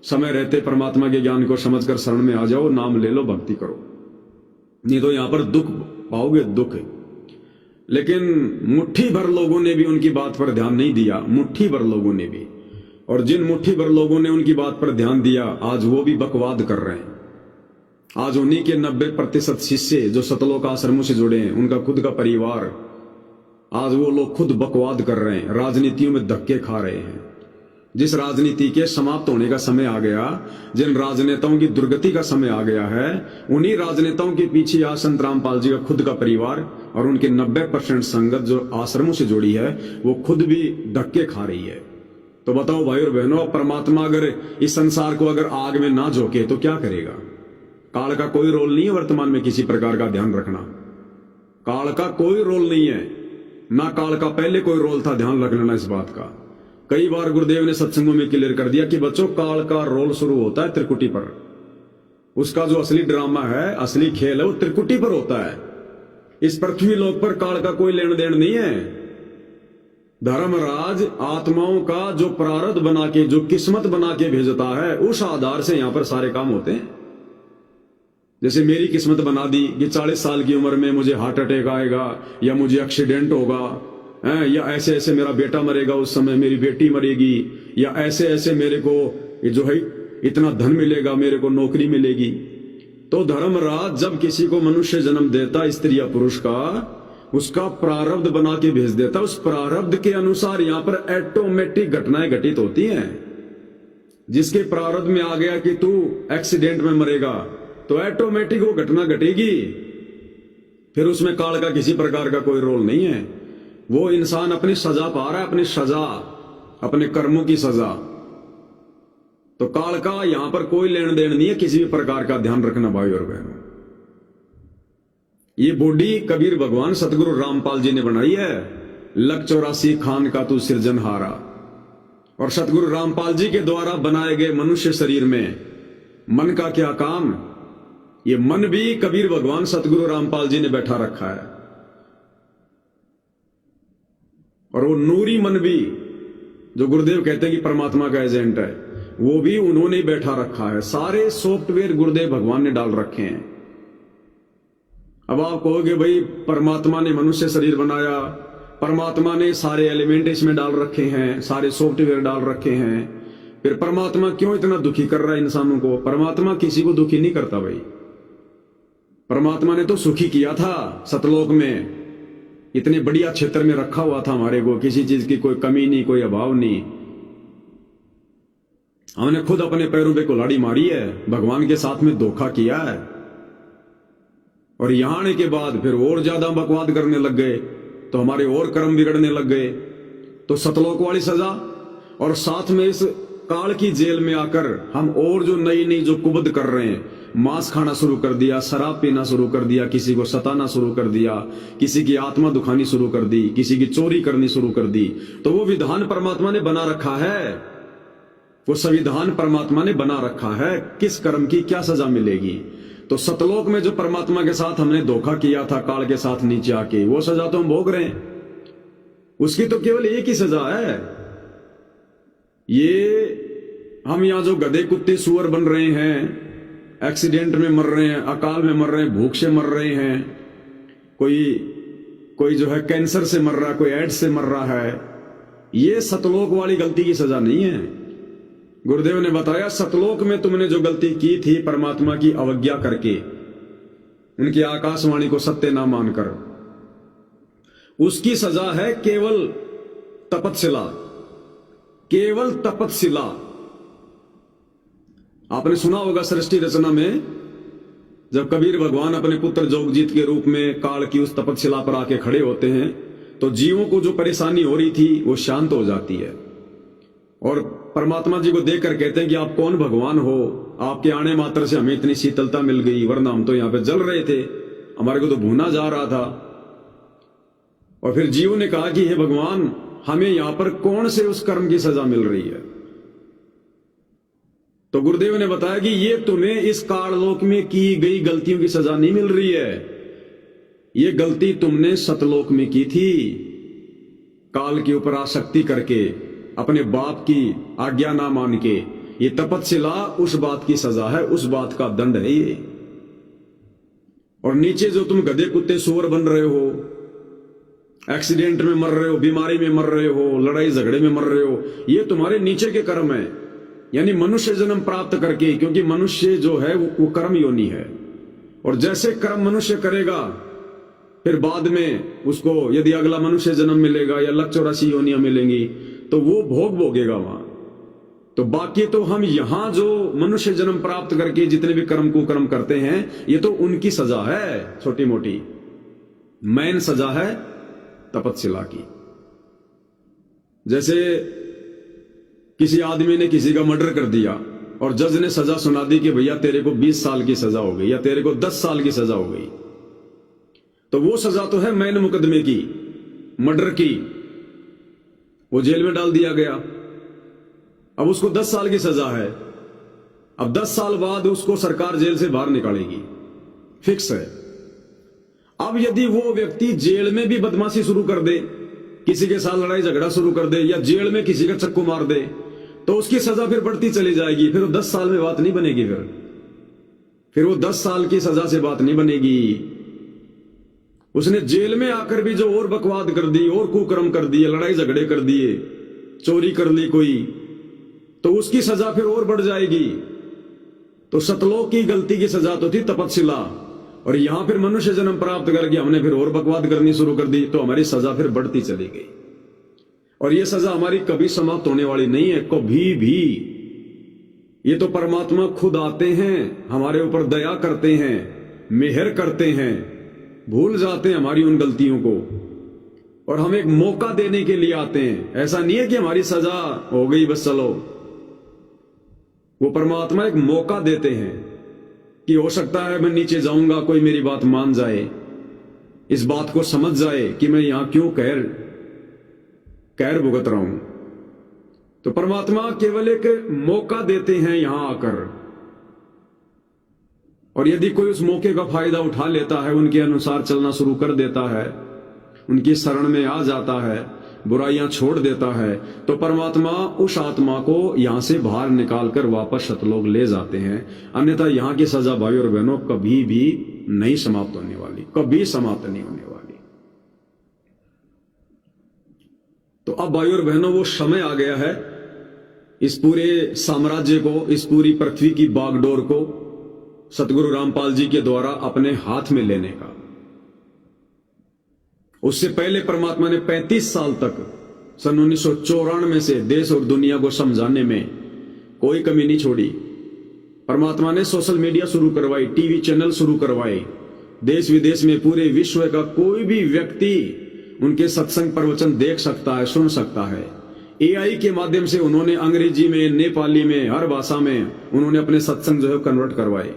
समय रहते परमात्मा के ज्ञान को समझकर शरण में आ जाओ, नाम ले लो, भक्ति करो, नहीं तो यहां पर दुख पाओगे, दुख। लेकिन मुट्ठी भर लोगों ने भी उनकी बात पर ध्यान नहीं दिया, मुट्ठी भर लोगों ने भी। और जिन मुट्ठी भर लोगों ने उनकी बात पर ध्यान दिया, आज वो भी बकवाद कर रहे हैं। आज उन्हीं के 90% शिष्य जो सतलोक आश्रमों से जुड़े हैं, उनका खुद का परिवार, आज वो लोग खुद बकवाद कर रहे हैं, राजनीतियों में धक्के खा रहे हैं। जिस राजनीति के समाप्त होने का समय आ गया, जिन राजनेताओं की दुर्गति का समय आ गया है, उन्हीं राजनेताओं के पीछे आज संत रामपाल जी का खुद का परिवार और उनके 90% संगत जो आश्रमों से जुड़ी है, वो खुद भी धक्के खा रही है। तो बताओ भाई और बहनों, परमात्मा अगर इस संसार को अगर आग में ना झोंके तो क्या करेगा? काल का कोई रोल नहीं है वर्तमान में किसी प्रकार का, ध्यान रखना। काल का कोई रोल नहीं है, ना काल का पहले कोई रोल था, ध्यान रख लेना इस बात का। कई बार गुरुदेव ने सत्संगों में क्लियर कर दिया कि बच्चों, काल का रोल शुरू होता है त्रिकुटी पर। उसका जो असली ड्रामा है, असली खेल है, वो त्रिकुटी पर होता है। इस पृथ्वी लोक पर काल का कोई लेन देन नहीं है। धर्मराज आत्माओं का जो प्रारब्ध बना के, जो किस्मत बना के भेजता है, उस आधार से यहां पर सारे काम होते हैं। जैसे मेरी किस्मत बना दी कि 40 साल की उम्र में मुझे हार्ट अटैक आएगा, या मुझे एक्सीडेंट होगा, या ऐसे ऐसे मेरा बेटा मरेगा, उस समय मेरी बेटी मरेगी, या ऐसे ऐसे मेरे को ये जो है इतना धन मिलेगा, मेरे को नौकरी मिलेगी। तो धर्मराज जब किसी को मनुष्य जन्म देता, स्त्री या पुरुष का, उसका प्रारब्ध बना के भेज देता। उस प्रारब्ध के अनुसार यहां पर ऑटोमेटिक घटनाएं घटित होती हैं। जिसके प्रारब्ध में आ गया कि तू एक्सीडेंट में मरेगा, तो ऑटोमेटिक वो घटना घटेगी। फिर उसमें काल का किसी प्रकार का कोई रोल नहीं है। वो इंसान अपनी सजा पा रहा है, अपनी सजा, अपने कर्मों की सजा। तो काल का यहां पर कोई लेन देन नहीं है किसी भी प्रकार का, ध्यान रखना भाई और बहनों। ये बॉडी कबीर भगवान सतगुरु रामपाल जी ने बनाई है। लख 84 खान का तू सृजनहारा। और सतगुरु रामपाल जी के द्वारा बनाए गए मनुष्य शरीर में मन का क्या काम? ये मन भी कबीर भगवान सतगुरु रामपाल जी ने बैठा रखा है। और वो नूरी मन भी, जो गुरुदेव कहते हैं कि परमात्मा का एजेंट है, वो भी उन्होंने बैठा रखा है। सारे सॉफ्टवेयर गुरुदेव भगवान ने डाल रखे हैं। अब आप कहोगे भाई परमात्मा ने मनुष्य शरीर बनाया, परमात्मा ने सारे एलिमेंट इसमें डाल रखे हैं, सारे सॉफ्टवेयर डाल रखे हैं, फिर परमात्मा क्यों इतना दुखी कर रहा है इंसानों को? परमात्मा किसी को दुखी नहीं करता भाई। परमात्मा ने तो सुखी किया था सतलोक में, इतने बढ़िया क्षेत्र में रखा हुआ था हमारे को, किसी चीज की कोई कमी नहीं, कोई अभाव नहीं। हमने खुद अपने पैरों पे कुल्हाड़ी मारी है, भगवान के साथ में धोखा किया है। और यहां आने के बाद फिर और ज्यादा बकवाद करने लग गए, तो हमारे और कर्म बिगड़ने लग गए। तो सतलोक वाली सजा, और साथ में इस काल की जेल में आकर हम और जो नई नई जो कुबद कर रहे हैं, मांस खाना शुरू कर दिया, शराब पीना शुरू कर दिया, किसी को सताना शुरू कर दिया, किसी की आत्मा दुखानी शुरू कर दी, किसी की चोरी करनी शुरू कर दी, तो वो विधान परमात्मा ने बना रखा है, वो संविधान परमात्मा ने बना रखा है, किस कर्म की क्या सजा मिलेगी। तो सतलोक में जो परमात्मा के साथ हमने धोखा किया था, काल के साथ नीचे आके, वो सजा तो हम भोग रहे हैं। उसकी तो केवल एक ही सजा है, ये हम यहां जो गधे कुत्ते सुअर बन रहे हैं, एक्सीडेंट में मर रहे हैं, अकाल में मर रहे हैं, भूख से मर रहे हैं, कोई जो है कैंसर से मर रहा है, कोई एड्स से मर रहा है, ये सतलोक वाली गलती की सजा नहीं है। गुरुदेव ने बताया सतलोक में तुमने जो गलती की थी परमात्मा की अवज्ञा करके, उनकी आकाशवाणी को सत्य ना मानकर, उसकी सजा है केवल तपस्या, केवल तपस्या। आपने सुना होगा सृष्टि रचना में, जब कबीर भगवान अपने पुत्र जोगजीत के रूप में काल की उस तपस्या पर आके खड़े होते हैं, तो जीवों को जो परेशानी हो रही थी वो शांत हो जाती है, और परमात्मा जी को देखकर कहते हैं कि आप कौन भगवान हो, आपके आने मात्र से हमें इतनी शीतलता मिल गई, वरना हम तो यहां पे जल रहे थे, हमारे को तो भूना जा रहा था। और फिर जीव ने कहा कि हे भगवान, हमें यहां पर कौन से उस कर्म की सजा मिल रही है। तो गुरुदेव ने बताया कि ये तुम्हें इस काललोक में की गई गलतियों की सजा नहीं मिल रही है, ये गलती तुमने सतलोक में की थी, काल के ऊपर आसक्ति करके, अपने बाप की आज्ञा ना मान के। ये तपस्या उस बात की सजा है, उस बात का दंड है ये। और नीचे जो तुम गधे कुत्ते सुअर बन रहे हो, एक्सीडेंट में मर रहे हो, बीमारी में मर रहे हो, लड़ाई झगड़े में मर रहे हो, ये तुम्हारे नीचे के कर्म है, यानी मनुष्य जन्म प्राप्त करके, क्योंकि मनुष्य जो है वो कर्म योनि है, और जैसे कर्म मनुष्य करेगा फिर बाद में उसको यदि अगला मनुष्य जन्म मिलेगा या 184 योनियां मिलेंगी तो वो भोग भोगेगा वहां। तो बाकी तो हम यहां जो मनुष्य जन्म प्राप्त करके जितने भी कर्म कुकर्म करते हैं, ये तो उनकी सजा है, छोटी मोटी। मेन सजा है तपस्या की। जैसे किसी आदमी ने किसी का मर्डर कर दिया और जज ने सजा सुना दी कि भैया तेरे को 20 साल की सजा हो गई या तेरे को 10 साल की सजा हो गई, तो वो सजा तो है मेन मुकदमे की, मर्डर की, वो जेल में डाल दिया गया। अब उसको 10 साल की सजा है, अब 10 साल बाद उसको सरकार जेल से बाहर निकालेगी, फिक्स है। अब यदि वो व्यक्ति जेल में भी बदमाशी शुरू कर दे, किसी के साथ लड़ाई झगड़ा शुरू कर दे या जेल में किसी का चक्कू मार दे, तो उसकी सजा फिर बढ़ती चली जाएगी। फिर वो 10 साल में बात नहीं बनेगी, फिर वो 10 साल की सजा से बात नहीं बनेगी। उसने जेल में आकर भी जो और बकवाद कर दी, और कुकर्म कर दिए, लड़ाई झगड़े कर दिए, चोरी कर ली कोई, तो उसकी सजा फिर और बढ़ जाएगी। तो सतलोक की गलती की सजा तो थी तपस्या, और यहां फिर मनुष्य जन्म प्राप्त करके हमने फिर और बकवाद करनी शुरू कर दी, तो हमारी सजा फिर बढ़ती चली गई। और यह सजा हमारी कभी समाप्त होने वाली नहीं है, कभी भी। ये तो परमात्मा खुद आते हैं, हमारे ऊपर दया करते हैं, मेहर करते हैं, भूल जाते हैं हमारी उन गलतियों को, और हम एक मौका देने के लिए आते हैं। ऐसा नहीं है कि हमारी सजा हो गई बस चलो, वो परमात्मा एक मौका देते हैं कि हो सकता है मैं नीचे जाऊंगा, कोई मेरी बात मान जाए, इस बात को समझ जाए कि मैं यहां क्यों कहर भुगत रहा हूं। तो परमात्मा केवल एक मौका देते हैं यहां आकर, और यदि कोई उस मौके का फायदा उठा लेता है, उनके अनुसार चलना शुरू कर देता है, उनकी शरण में आ जाता है, बुराइयां छोड़ देता है, तो परमात्मा उस आत्मा को यहां से बाहर निकालकर वापस सतलोक ले जाते हैं। अन्यथा यहां की सजा भाई और बहनों कभी भी नहीं समाप्त होने वाली, कभी समाप्त नहीं होने वाली। तो अब भाई और बहनों वो समय आ गया है इस पूरे साम्राज्य को, इस पूरी पृथ्वी की बागडोर को सतगुरु रामपाल जी के द्वारा अपने हाथ में लेने का। उससे पहले परमात्मा ने 35 साल तक सन 1994 से देश और दुनिया को समझाने में कोई कमी नहीं छोड़ी। परमात्मा ने सोशल मीडिया शुरू करवाई, टीवी चैनल शुरू करवाए, देश विदेश में पूरे विश्व का कोई भी व्यक्ति उनके सत्संग प्रवचन देख सकता है, सुन सकता है। एआई के माध्यम से उन्होंने अंग्रेजी में, नेपाली में, हर भाषा में उन्होंने अपने सत्संग जो है कन्वर्ट करवाए,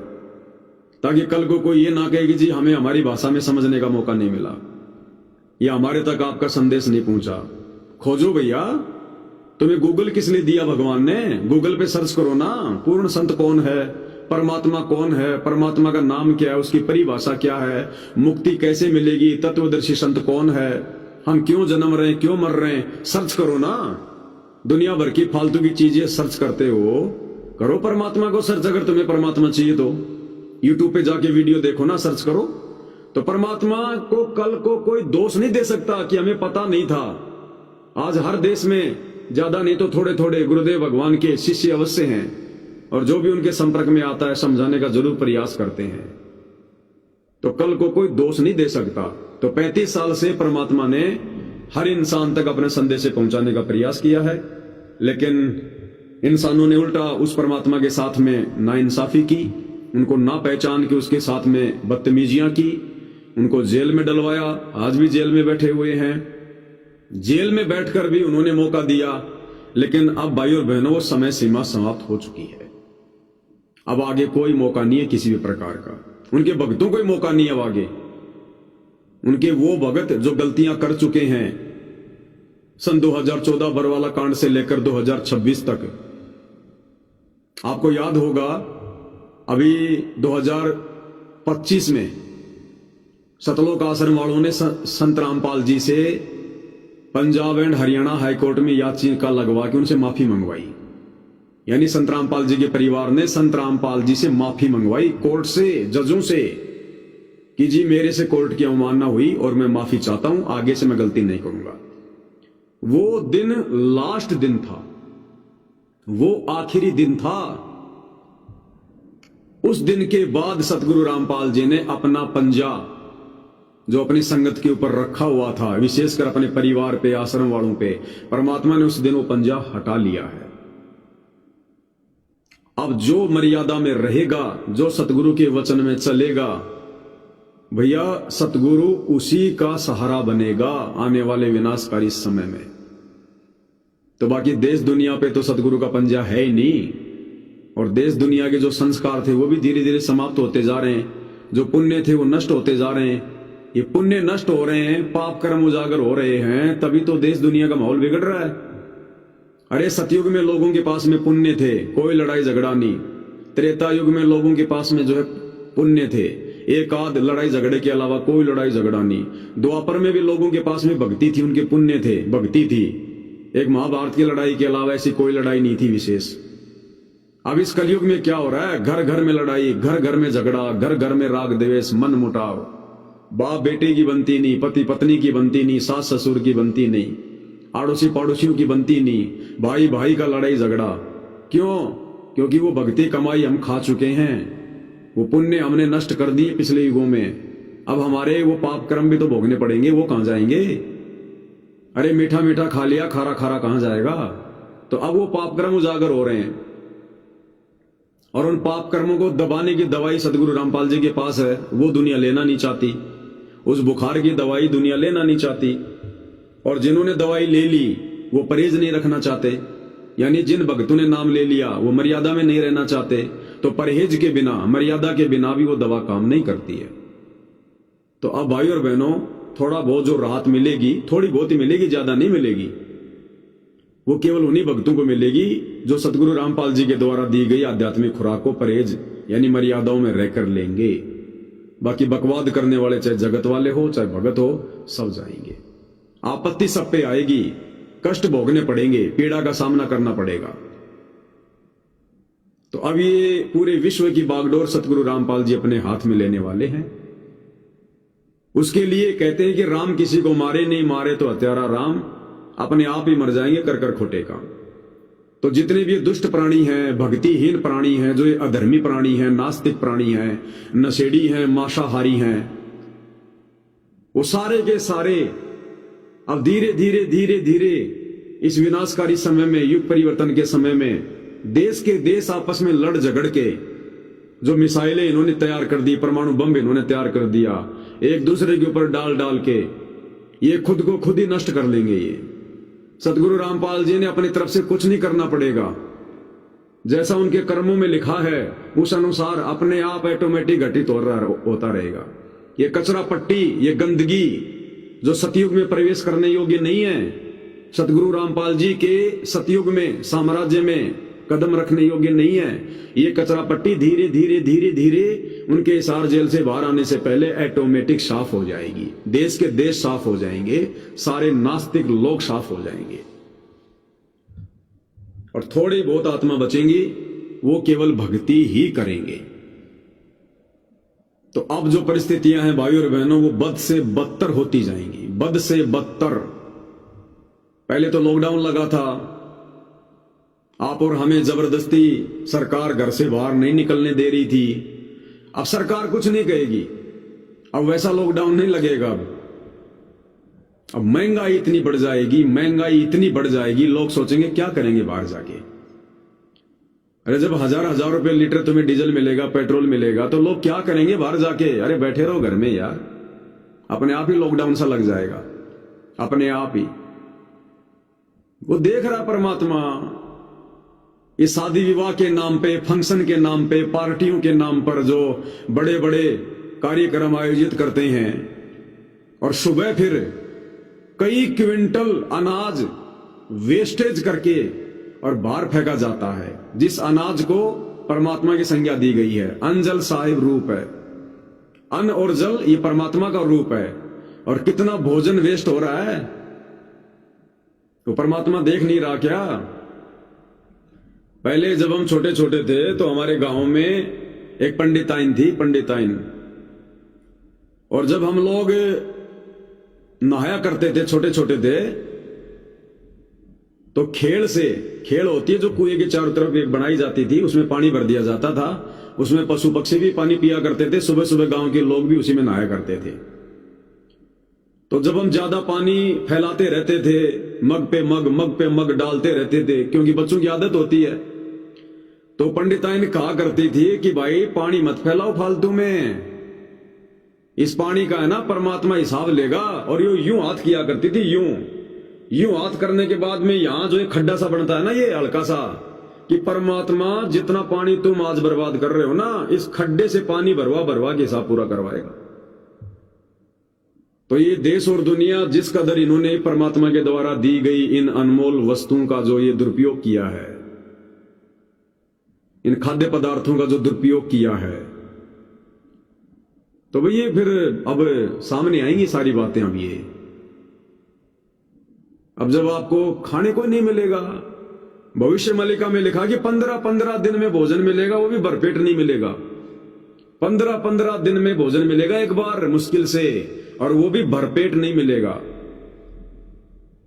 ताकि कल को कोई ये ना कहे कि जी हमें हमारी भाषा में समझने का मौका नहीं मिला या हमारे तक आपका संदेश नहीं पहुंचा। खोजो भैया, तुम्हें गूगल किस लिए दिया भगवान ने? गूगल पे सर्च करो ना, पूर्ण संत कौन है, परमात्मा कौन है, परमात्मा का नाम क्या है, उसकी परिभाषा क्या है, मुक्ति कैसे मिलेगी, तत्वदर्शी संत कौन है, हम क्यों जन्म रहे हैं, क्यों मर रहे हैं, सर्च करो ना। दुनिया भर की फालतू की चीजें सर्च करते हो, करो परमात्मा को सर्च। अगर तुम्हें परमात्मा चाहिए तो यूट्यूब पे जाके वीडियो देखो ना, सर्च करो। तो परमात्मा को कल को कोई दोष नहीं दे सकता कि हमें पता नहीं था। आज हर देश में ज्यादा नहीं तो थोड़े थोड़े गुरुदेव भगवान के शिष्य अवश्य हैं, और जो भी उनके संपर्क में आता है समझाने का जरूर प्रयास करते हैं। तो कल को कोई दोष नहीं दे सकता। तो 35 साल से परमात्मा ने हर इंसान तक अपने संदेश पहुंचाने का प्रयास किया है, लेकिन इंसानों ने उल्टा उस परमात्मा के साथ में नाइंसाफी की, उनको ना पहचान के उसके साथ में बदतमीजियां की, उनको जेल में डलवाया। आज भी जेल में बैठे हुए हैं। जेल में बैठकर भी उन्होंने मौका दिया, लेकिन अब भाई और बहनों वो समय सीमा समाप्त हो चुकी है। अब आगे कोई मौका नहीं है किसी भी प्रकार का। उनके भक्तों को मौका नहीं है अब आगे। उनके वो भगत जो गलतियां कर चुके हैं सन 2014 बरवाला कांड से लेकर 2026 तक, आपको याद होगा अभी 2025 में सतलोक आश्रम वालों ने संत रामपाल जी से पंजाब एंड हरियाणा हाईकोर्ट में याचिका लगवा के उनसे माफी मंगवाई। यानी संत रामपाल जी के परिवार ने संत रामपाल जी से माफी मंगवाई कोर्ट से, जजों से, कि जी मेरे से कोर्ट की अवमानना हुई और मैं माफी चाहता हूं, आगे से मैं गलती नहीं करूंगा। वो दिन लास्ट दिन था, वो आखिरी दिन था। उस दिन के बाद सतगुरु रामपाल जी ने अपना पंजा जो अपनी संगत के ऊपर रखा हुआ था, विशेषकर अपने परिवार पे, आश्रम वालों पे, परमात्मा ने उस दिन वो पंजा हटा लिया है। अब जो मर्यादा में रहेगा, जो सतगुरु के वचन में चलेगा, भैया सतगुरु उसी का सहारा बनेगा आने वाले विनाशकारी समय में। तो बाकी देश दुनिया पे तो सतगुरु का पंजा है ही नहीं, और देश दुनिया के जो संस्कार थे वो भी धीरे धीरे समाप्त होते जा रहे हैं। जो पुण्य थे वो नष्ट होते जा रहे हैं। ये पुण्य नष्ट हो रहे हैं, पाप कर्म उजागर हो रहे हैं, तभी तो देश दुनिया का माहौल बिगड़ रहा है। अरे सतयुग में लोगों के पास में पुण्य थे, कोई लड़ाई झगड़ा नहीं। त्रेता युग में लोगों के पास में जो है पुण्य थे, एक आध लड़ाई झगड़े के अलावा कोई लड़ाई झगड़ा नहीं। द्वापर में भी लोगों के पास में भक्ति थी, उनके पुण्य थे, भक्ति थी। एक महाभारत की लड़ाई के अलावा ऐसी कोई लड़ाई नहीं थी विशेष। अब इस कलयुग में क्या हो रहा है? घर घर में लड़ाई, घर घर में झगड़ा, घर घर में राग द्वेष, मन मुटाव, बाप बेटे की बनती नहीं, पति पत्नी की बनती नहीं, सास ससुर की बनती नहीं, आड़ोसी पड़ोसियों की बनती नहीं, भाई भाई का लड़ाई झगड़ा। क्यों? क्योंकि वो भक्ति कमाई हम खा चुके हैं, वो पुण्य हमने नष्ट कर दिए पिछले युगों में। अब हमारे वो पाप कर्म भी तो भोगने पड़ेंगे, वो कहां जाएंगे? अरे मीठा मीठा खा लिया, खारा खारा कहां जाएगा? तो अब वो पाप कर्म उजागर हो रहे हैं, और उन पाप कर्मों को दबाने की दवाई सतगुरु रामपाल जी के पास है। वो दुनिया लेना नहीं चाहती, उस बुखार की दवाई दुनिया लेना नहीं चाहती। और जिन्होंने दवाई ले ली वो परहेज नहीं रखना चाहते, यानी जिन भक्तों ने नाम ले लिया वो मर्यादा में नहीं रहना चाहते। तो परहेज के बिना, मर्यादा के बिना भी वो दवा काम नहीं करती है। तो अब भाई और बहनों, थोड़ा बहुत जो राहत मिलेगी, थोड़ी बहुत ही मिलेगी, ज्यादा नहीं मिलेगी। वो केवल उन्हीं भक्तों को मिलेगी जो सतगुरु रामपाल जी के द्वारा दी गई आध्यात्मिक खुराक को परहेज यानी मर्यादाओं में रहकर लेंगे। बाकी बकवाद करने वाले चाहे जगत वाले हो चाहे भगत हो, सब जाएंगे। आपत्ति सब पे आएगी, कष्ट भोगने पड़ेंगे, पीड़ा का सामना करना पड़ेगा। तो अब ये पूरे विश्व की बागडोर सतगुरु रामपाल जी अपने हाथ में लेने वाले हैं। उसके लिए कहते हैं कि राम किसी को मारे नहीं, मारे तो हत्यारा राम, अपने आप ही मर जाएंगे कर कर खोटे काम। तो जितने भी दुष्ट प्राणी हैं, भक्तिहीन प्राणी हैं, जो ये अधर्मी प्राणी हैं, नास्तिक प्राणी हैं, नशेड़ी हैं, मांसाहारी हैं, वो सारे के सारे अब धीरे धीरे धीरे धीरे इस विनाशकारी समय में, युग परिवर्तन के समय में, देश के देश आपस में लड़ झगड़ के जो मिसाइलें इन्होंने तैयार कर दी, परमाणु बम इन्होंने तैयार कर दिया, एक दूसरे के ऊपर डाल डाल के ये खुद को खुद ही नष्ट कर लेंगे। ये सतगुरु रामपाल जी ने अपनी तरफ से कुछ नहीं करना पड़ेगा, जैसा उनके कर्मों में लिखा है उस अनुसार अपने आप ऑटोमेटिक घटित होता रहेगा। ये कचरा पट्टी, ये गंदगी जो सतयुग में प्रवेश करने योग्य नहीं है, सतगुरु रामपाल जी के सतयुग में साम्राज्य में कदम रखने योग्य नहीं है। ये कचरा पट्टी धीरे धीरे धीरे धीरे उनके हिसार जेल से बाहर आने से पहले ऑटोमेटिक साफ हो जाएगी। देश के देश साफ हो जाएंगे, सारे नास्तिक लोग साफ हो जाएंगे और थोड़ी बहुत आत्मा बचेंगी, वो केवल भक्ति ही करेंगे। तो अब जो परिस्थितियां हैं भाई और बहनों, वो बद से बदतर होती जाएंगी, बद से बदतर। पहले तो लॉकडाउन लगा था, आप और हमें जबरदस्ती सरकार घर से बाहर नहीं निकलने दे रही थी। अब सरकार कुछ नहीं कहेगी, अब वैसा लॉकडाउन नहीं लगेगा। अब महंगाई इतनी बढ़ जाएगी, महंगाई इतनी बढ़ जाएगी, लोग सोचेंगे क्या करेंगे बाहर जाके। अरे जब हजार हजार रुपए लीटर तुम्हें डीजल मिलेगा, पेट्रोल मिलेगा, तो लोग क्या करेंगे बाहर जाके। अरे बैठे रहो घर में यार, अपने आप ही लॉकडाउन सा लग जाएगा, अपने आप ही। वो देख रहा परमात्मा, इस शादी विवाह के नाम पे, फंक्शन के नाम पे, पार्टियों के नाम पर जो बड़े बड़े कार्यक्रम आयोजित करते हैं और सुबह फिर कई क्विंटल अनाज वेस्टेज करके और बाहर फेंका जाता है, जिस अनाज को परमात्मा की संज्ञा दी गई है। अन्न जल साहिब रूप है, अन्न और जल ये परमात्मा का रूप है, और कितना भोजन वेस्ट हो रहा है तो परमात्मा देख नहीं रहा क्या। पहले जब हम छोटे छोटे थे तो हमारे गांव में एक पंडिताइन थी, पंडिताइन, और जब हम लोग नहाया करते थे, छोटे छोटे थे, तो खेल होती है जो कुएं के चारों तरफ एक बनाई जाती थी, उसमें पानी भर दिया जाता था, उसमें पशु पक्षी भी पानी पिया करते थे, सुबह सुबह गांव के लोग भी उसी में नहाया करते थे। तो जब हम ज्यादा पानी फैलाते रहते थे, मग पे मग डालते रहते थे, क्योंकि बच्चों की आदत होती है, तो पंडिताइन कहा करती थी कि भाई पानी मत फैलाओ फालतू में, इस पानी का है ना परमात्मा हिसाब लेगा। और यूं हाथ किया करती थी, यूं हाथ करने के बाद में यहां जो एक खड्डा सा बनता है ना, ये हल्का सा, कि परमात्मा जितना पानी तुम आज बर्बाद कर रहे हो ना, इस खड्डे से पानी भरवा के हिसाब पूरा करवाएगा। तो ये देश और दुनिया जिस कदर इन्होंने परमात्मा के द्वारा दी गई इन अनमोल वस्तुओं का जो ये दुरुपयोग किया है, इन खाद्य पदार्थों का जो दुरुपयोग किया है, तो भाई ये फिर अब सामने आएंगी सारी बातें। अब जब आपको खाने को नहीं मिलेगा, भविष्य मलिका में लिखा कि 15-15 दिन में भोजन मिलेगा, वो भी भरपेट नहीं मिलेगा। 15-15 दिन में भोजन मिलेगा एक बार मुश्किल से, और वो भी भरपेट नहीं मिलेगा।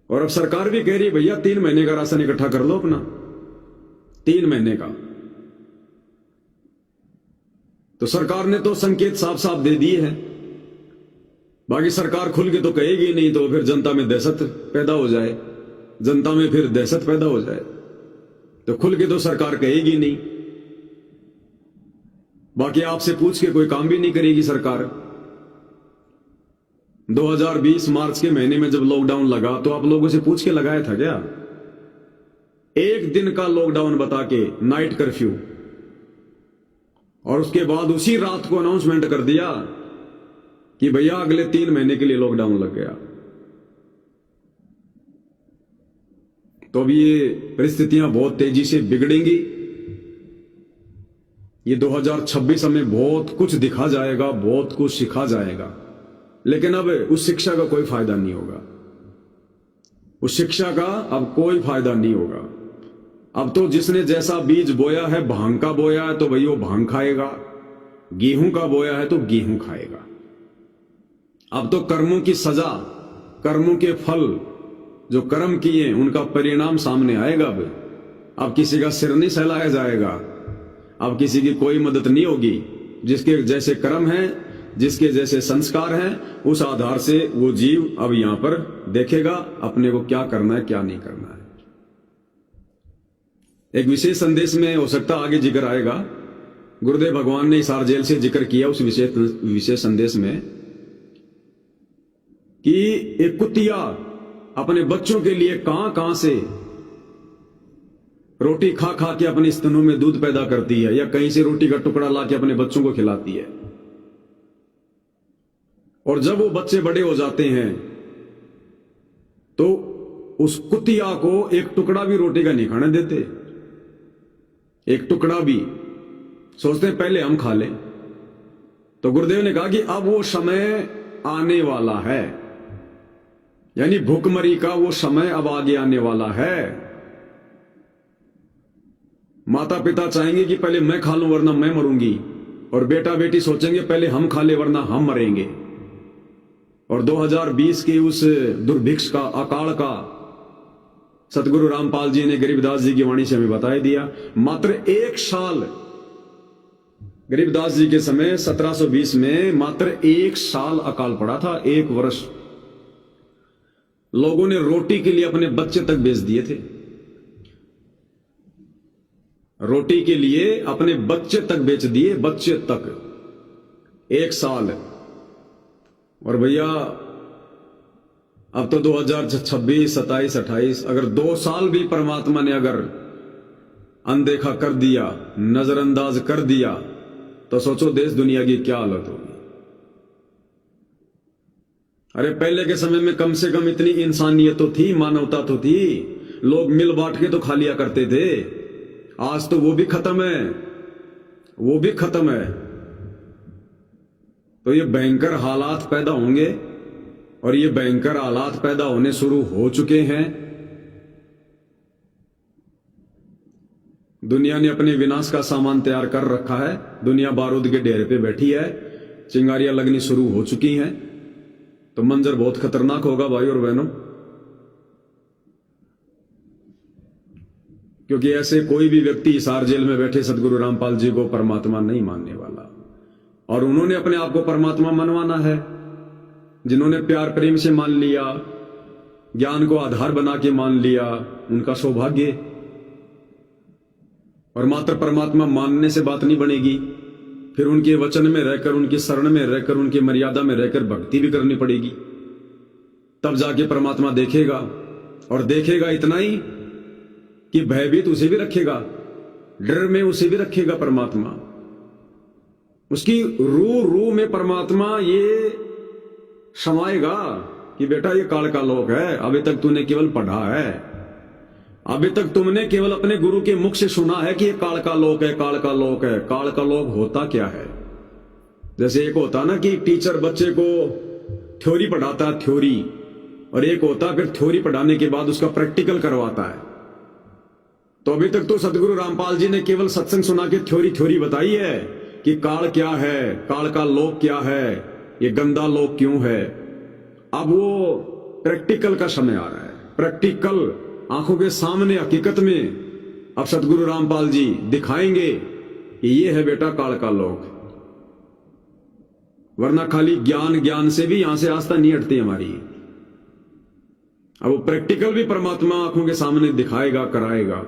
और अब सरकार भी कह रही है भैया 3 महीने का राशन इकट्ठा कर लो अपना, 3 महीने का। तो सरकार ने तो संकेत साफ साफ दे दिए हैं, बाकी सरकार खुल के तो कहेगी नहीं, तो फिर जनता में दहशत पैदा हो जाए, जनता में फिर दहशत पैदा हो जाए, तो खुल के तो सरकार कहेगी नहीं। बाकी आपसे पूछ के कोई काम भी नहीं करेगी सरकार। 2020 मार्च के महीने में जब लॉकडाउन लगा तो आप लोगों से पूछ के लगाया था क्या? एक दिन का लॉकडाउन बता के, नाइट कर्फ्यू, और उसके बाद उसी रात को अनाउंसमेंट कर दिया कि भैया अगले 3 महीने के लिए लॉकडाउन लग गया। तो अब ये परिस्थितियां बहुत तेजी से बिगड़ेंगी। ये 2026 हमें बहुत कुछ दिखा जाएगा, बहुत कुछ सिखा जाएगा, लेकिन अब उस शिक्षा का कोई फायदा नहीं होगा। उस शिक्षा का अब कोई फायदा नहीं होगा। अब तो जिसने जैसा बीज बोया है, भांग का बोया है तो भाई वो भांग खाएगा, गेहूं का बोया है तो गेहूं खाएगा। अब तो कर्मों की सजा, कर्मों के फल, जो कर्म किए उनका परिणाम सामने आएगा। अब किसी का सिर नहीं सहलाया जाएगा, अब किसी की कोई मदद नहीं होगी। जिसके जैसे कर्म है, जिसके जैसे संस्कार हैं, उस आधार से वो जीव अब यहां पर देखेगा अपने को क्या करना है, क्या नहीं करना है। एक विशेष संदेश में हो सकता आगे जिक्र आएगा, गुरुदेव भगवान ने इस जेल से जिक्र किया उस विशेष संदेश में कि एक कुतिया अपने बच्चों के लिए कहां कहां से रोटी खा खा के अपने स्तनों में दूध पैदा करती है, या कहीं से रोटी का टुकड़ा ला के अपने बच्चों को खिलाती है। और जब वो बच्चे बड़े हो जाते हैं तो उस कुतिया को एक टुकड़ा भी रोटी का नहीं खाने देते, एक टुकड़ा भी। सोचते हैं पहले हम खा लें। तो गुरुदेव ने कहा कि अब वो समय आने वाला है, यानी भूखमरी का वो समय अब आगे आने वाला है। माता पिता चाहेंगे कि पहले मैं खा लूं वरना मैं मरूंगी, और बेटा बेटी सोचेंगे पहले हम खा ले वरना हम मरेंगे। और 2020 के उस दुर्भिक्ष का, अकाल का सतगुरु रामपाल जी ने गरीबदास जी की वाणी से हमें बता दिया। मात्र एक साल, गरीबदास जी के समय 1720 में मात्र एक साल अकाल पड़ा था, एक वर्ष। लोगों ने रोटी के लिए अपने बच्चे तक बेच दिए थे, रोटी के लिए अपने बच्चे तक बेच दिए, बच्चे तक, एक साल। और भैया अब तो 2026, 27, 28, अगर 2 साल भी परमात्मा ने अगर अनदेखा कर दिया, नजरअंदाज कर दिया, तो सोचो देश दुनिया की क्या हालत होगी। अरे पहले के समय में कम से कम इतनी इंसानियत तो थी, मानवता तो थी, लोग मिल बांट के तो खा लिया करते थे। आज तो वो भी खत्म है, वो भी खत्म है। तो ये भयंकर हालात पैदा होंगे, और ये भयंकर हालात पैदा होने शुरू हो चुके हैं। दुनिया ने अपने विनाश का सामान तैयार कर रखा है, दुनिया बारूद के ढेर पे बैठी है, चिंगारियां लगनी शुरू हो चुकी हैं। तो मंजर बहुत खतरनाक होगा भाई और बहनों, क्योंकि ऐसे कोई भी व्यक्ति हिसार जेल में बैठे सतगुरु रामपाल जी को परमात्मा नहीं मानने वाला। और उन्होंने अपने आप को परमात्मा मनवाना है, जिन्होंने प्यार प्रेम से मान लिया, ज्ञान को आधार बना के मान लिया, उनका सौभाग्य। और मात्र परमात्मा मानने से बात नहीं बनेगी, फिर उनके वचन में रहकर, उनकी शरण में रहकर, उनकी मर्यादा में रहकर भक्ति भी करनी पड़ेगी। तब जाके परमात्मा देखेगा, और देखेगा इतना ही कि भयभीत उसे भी रखेगा, डर में उसे भी रखेगा परमात्मा। उसकी रूह में परमात्मा ये समाएगा कि बेटा ये काल का लोक है, अभी तक तूने केवल पढ़ा है, अभी तक तुमने केवल अपने गुरु के मुख से सुना है कि ये काल का लोक है, काल का लोक है। काल का लोक होता क्या है? जैसे एक होता ना कि टीचर बच्चे को थ्योरी पढ़ाता है, थ्योरी, और एक होता फिर थ्योरी पढ़ाने के बाद उसका प्रैक्टिकल करवाता है। तो अभी तक तो सतगुरु रामपाल जी ने केवल सत्संग सुना के थ्योरी बताई है कि काल क्या है, काल का लोक क्या है, ये गंदा लोक क्यों है। अब वो प्रैक्टिकल का समय आ रहा है, प्रैक्टिकल आंखों के सामने हकीकत में अब सतगुरु रामपाल जी दिखाएंगे कि ये है बेटा काल का लोक। वरना खाली ज्ञान से भी यहां से आस्था नहीं हटती हमारी। अब वो प्रैक्टिकल भी परमात्मा आंखों के सामने दिखाएगा, कराएगा।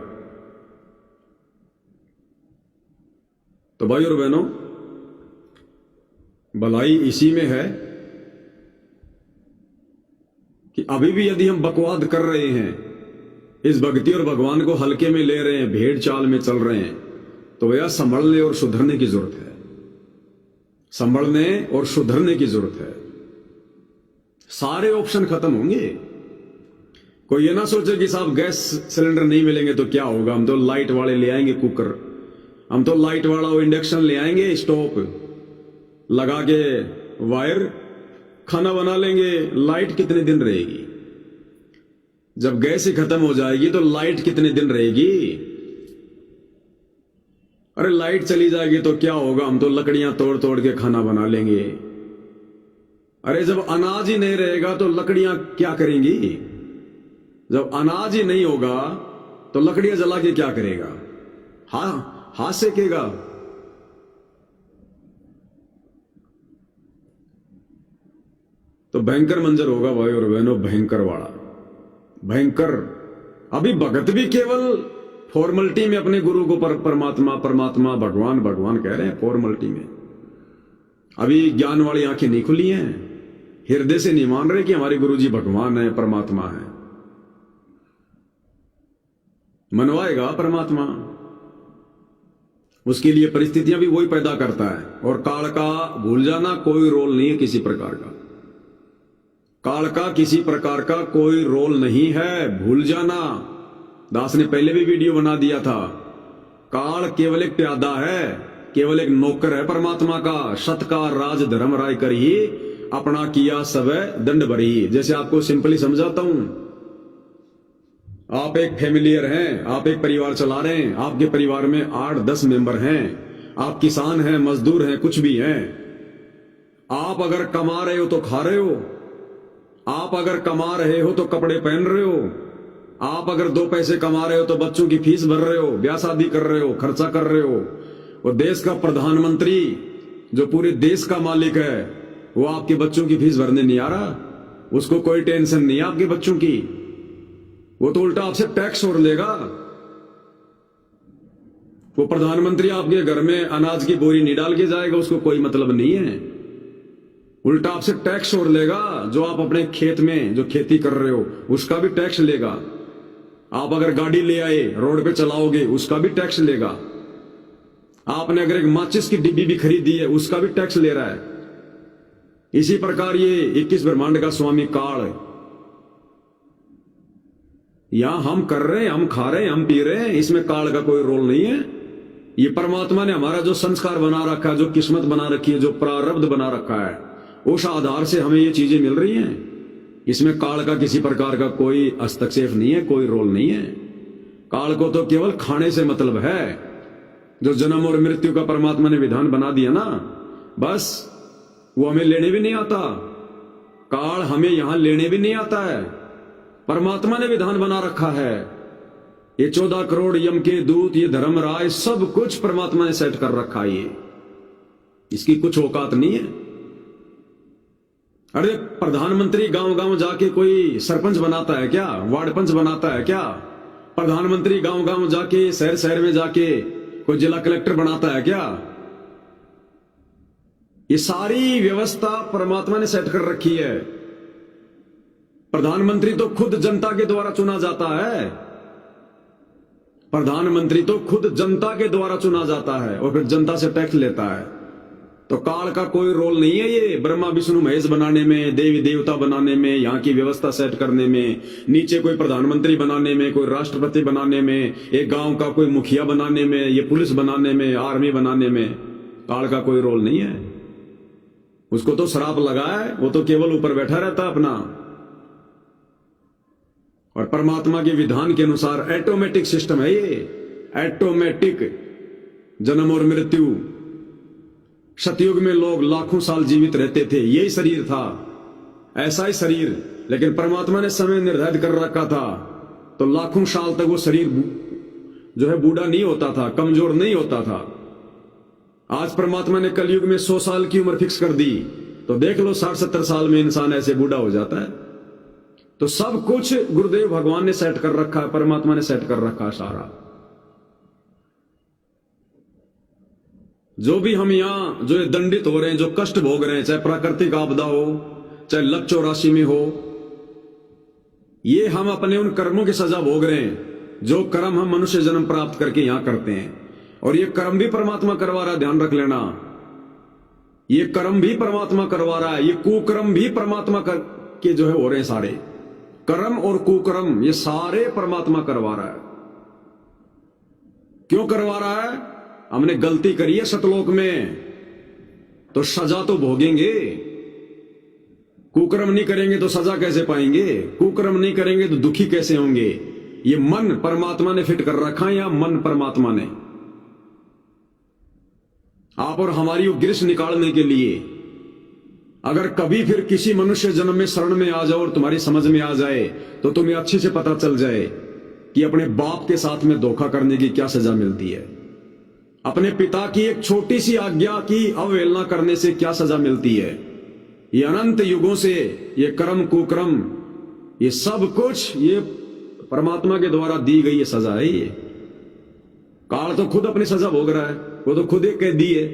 तो भाई और बहनों, भलाई इसी में है कि अभी भी यदि हम बकवाद कर रहे हैं, इस भक्ति और भगवान को हल्के में ले रहे हैं, भेड़ चाल में चल रहे हैं, तो भैया संभलने और सुधरने की जरूरत है, संभलने और सुधरने की जरूरत है। सारे ऑप्शन खत्म होंगे। कोई ये ना सोचे कि साहब गैस सिलेंडर नहीं मिलेंगे तो क्या होगा, हम तो लाइट वाले ले आएंगे कुकर, हम तो लाइट वाला वो इंडक्शन ले आएंगे, स्टोव लगा के वायर, खाना बना लेंगे। लाइट कितने दिन रहेगी? जब गैस ही खत्म हो जाएगी तो लाइट कितने दिन रहेगी? अरे लाइट चली जाएगी तो क्या होगा, हम तो लकड़ियां तोड़ तोड़ के खाना बना लेंगे। अरे जब अनाज ही नहीं रहेगा तो लकड़ियां क्या करेंगी? जब अनाज ही नहीं होगा तो लकड़ियां जला के क्या करेगा? हाथ सेकेगा। तो भयंकर मंजर होगा भाई और बहनों, भयंकर वाला, भयंकर। अभी भगत भी केवल फॉर्मलिटी में अपने गुरु को परमात्मा परमात्मा भगवान भगवान कह रहे हैं, फॉर्मलिटी में। अभी ज्ञान वाली आंखें नहीं खुली हैं, हृदय से नहीं मान रहे कि हमारे गुरु जी भगवान है, परमात्मा है। मनवाएगा परमात्मा, उसके लिए परिस्थितियां भी वही पैदा करता है। और काल का भूल जाना कोई रोल नहीं है किसी प्रकार का, काल का किसी प्रकार का कोई रोल नहीं है, भूल जाना। दास ने पहले भी वीडियो बना दिया था, काल केवल एक प्यादा है, केवल एक नौकर है परमात्मा का। सत का राज धर्म राय कर ही अपना किया सब दंड भरी। जैसे आपको सिंपली समझाता हूं, आप एक फैमिलियर हैं, आप एक परिवार चला रहे हैं, आपके परिवार में 8-10 मेंबर हैं, आप किसान हैं, मजदूर हैं, कुछ भी हैं। आप अगर कमा रहे हो तो खा रहे हो, आप अगर कमा रहे हो तो कपड़े पहन रहे हो, आप अगर 2 पैसे कमा रहे हो तो बच्चों की फीस भर रहे हो, ब्याह शादी कर रहे हो, खर्चा कर रहे हो। और देश का प्रधानमंत्री जो पूरे देश का मालिक है, वो आपके बच्चों की फीस भरने नहीं आ रहा, उसको कोई टेंशन नहीं है आपके बच्चों की, वो तो उल्टा आपसे टैक्स और लेगा। वो प्रधानमंत्री आपके घर में अनाज की बोरी नहीं डाल के जाएगा, उसको कोई मतलब नहीं है, उल्टा आपसे टैक्स और लेगा। जो आप अपने खेत में जो खेती कर रहे हो उसका भी टैक्स लेगा। आप अगर गाड़ी ले आए रोड पे चलाओगे उसका भी टैक्स लेगा। आपने अगर एक माचिस की डिब्बी भी खरीदी है उसका भी टैक्स ले रहा है। इसी प्रकार ये 21 ब्रह्मांड का स्वामी काल, यहां हम कर रहे हैं, हम खा रहे हैं, हम पी रहे हैं, इसमें काल का कोई रोल नहीं है। ये परमात्मा ने हमारा जो संस्कार बना रखा है, जो किस्मत बना रखी है, जो प्रारब्ध बना रखा है, उस आधार से हमें ये चीजें मिल रही हैं। इसमें काल का किसी प्रकार का कोई हस्तक्षेप नहीं है, कोई रोल नहीं है। काल को तो केवल खाने से मतलब है। जो जन्म और मृत्यु का परमात्मा ने विधान बना दिया ना, बस वो हमें लेने भी नहीं आता। काल हमें यहां लेने भी नहीं आता है, परमात्मा ने विधान बना रखा है। ये 14 करोड़ यम के दूत, ये धर्मराज, सब कुछ परमात्मा ने सेट कर रखा है। ये इसकी कुछ औकात नहीं है। अरे प्रधानमंत्री गांव गांव जाके कोई सरपंच बनाता है क्या, वार्ड पंच बनाता है क्या? प्रधानमंत्री गांव गांव जाके, शहर शहर में जाके कोई जिला कलेक्टर बनाता है क्या? ये सारी व्यवस्था परमात्मा ने सेट कर रखी है। प्रधानमंत्री तो खुद जनता के द्वारा चुना जाता है, प्रधानमंत्री तो खुद जनता के द्वारा चुना जाता है और फिर जनता से टैक्स लेता है। तो काल का कोई रोल नहीं है ये ब्रह्मा विष्णु महेश बनाने में, देवी देवता बनाने में, यहाँ की व्यवस्था सेट करने में, नीचे कोई प्रधानमंत्री बनाने में, कोई राष्ट्रपति बनाने में, एक गांव का कोई मुखिया बनाने में, ये पुलिस बनाने में, आर्मी बनाने में। काल का कोई रोल नहीं है। उसको तो श्राप लगा है, वो तो केवल ऊपर बैठा रहता है अपना। और परमात्मा के विधान के अनुसार ऑटोमेटिक सिस्टम है ये, ऑटोमेटिक जन्म और मृत्यु। सतयुग में लोग लाखों साल जीवित रहते थे, यही शरीर था, ऐसा ही शरीर, लेकिन परमात्मा ने समय निर्धारित कर रखा था, तो लाखों साल तक वो शरीर जो है बूढ़ा नहीं होता था, कमजोर नहीं होता था। आज परमात्मा ने कलयुग में 100 साल की उम्र फिक्स कर दी, तो देख लो 60-70 साल में इंसान ऐसे बूढ़ा हो जाता है। तो सब कुछ गुरुदेव भगवान ने सेट कर रखा है, परमात्मा ने सेट कर रखा है सारा। जो भी हम यहां जो दंडित हो रहे हैं, जो कष्ट भोग रहे हैं, चाहे प्राकृतिक आपदा हो, चाहे लक 84 में हो, ये हम अपने उन कर्मों की सजा भोग रहे हैं जो कर्म हम मनुष्य जन्म प्राप्त करके यहां करते हैं। और ये कर्म भी परमात्मा करवा रहा है, ध्यान रख लेना। ये कर्म भी परमात्मा करवा रहा है, ये कुकर्म भी परमात्मा के जो है हो रहे हैं सारे। कर्म और कुकर्म ये सारे परमात्मा करवा रहा है। क्यों करवा रहा है? हमने गलती करी है सतलोक में, तो सजा तो भोगेंगे। कुकर्म नहीं करेंगे तो सजा कैसे पाएंगे? कुकर्म नहीं करेंगे तो दुखी कैसे होंगे? ये मन परमात्मा ने फिट कर रखा है, या मन परमात्मा ने आप और हमारी गिरस निकालने के लिए। अगर कभी फिर किसी मनुष्य जन्म में शरण में आ जाओ और तुम्हारी समझ में आ जाए, तो तुम्हें अच्छे से पता चल जाए कि अपने बाप के साथ में धोखा करने की क्या सजा मिलती है, अपने पिता की एक छोटी सी आज्ञा की अवहेलना करने से क्या सजा मिलती है। ये अनंत युगों से ये कर्म कुकर्म ये सब कुछ ये परमात्मा के द्वारा दी गई ये सजा है। ये काल तो खुद अपनी सजा भोग रहा है, वो तो खुद एक कैदी है।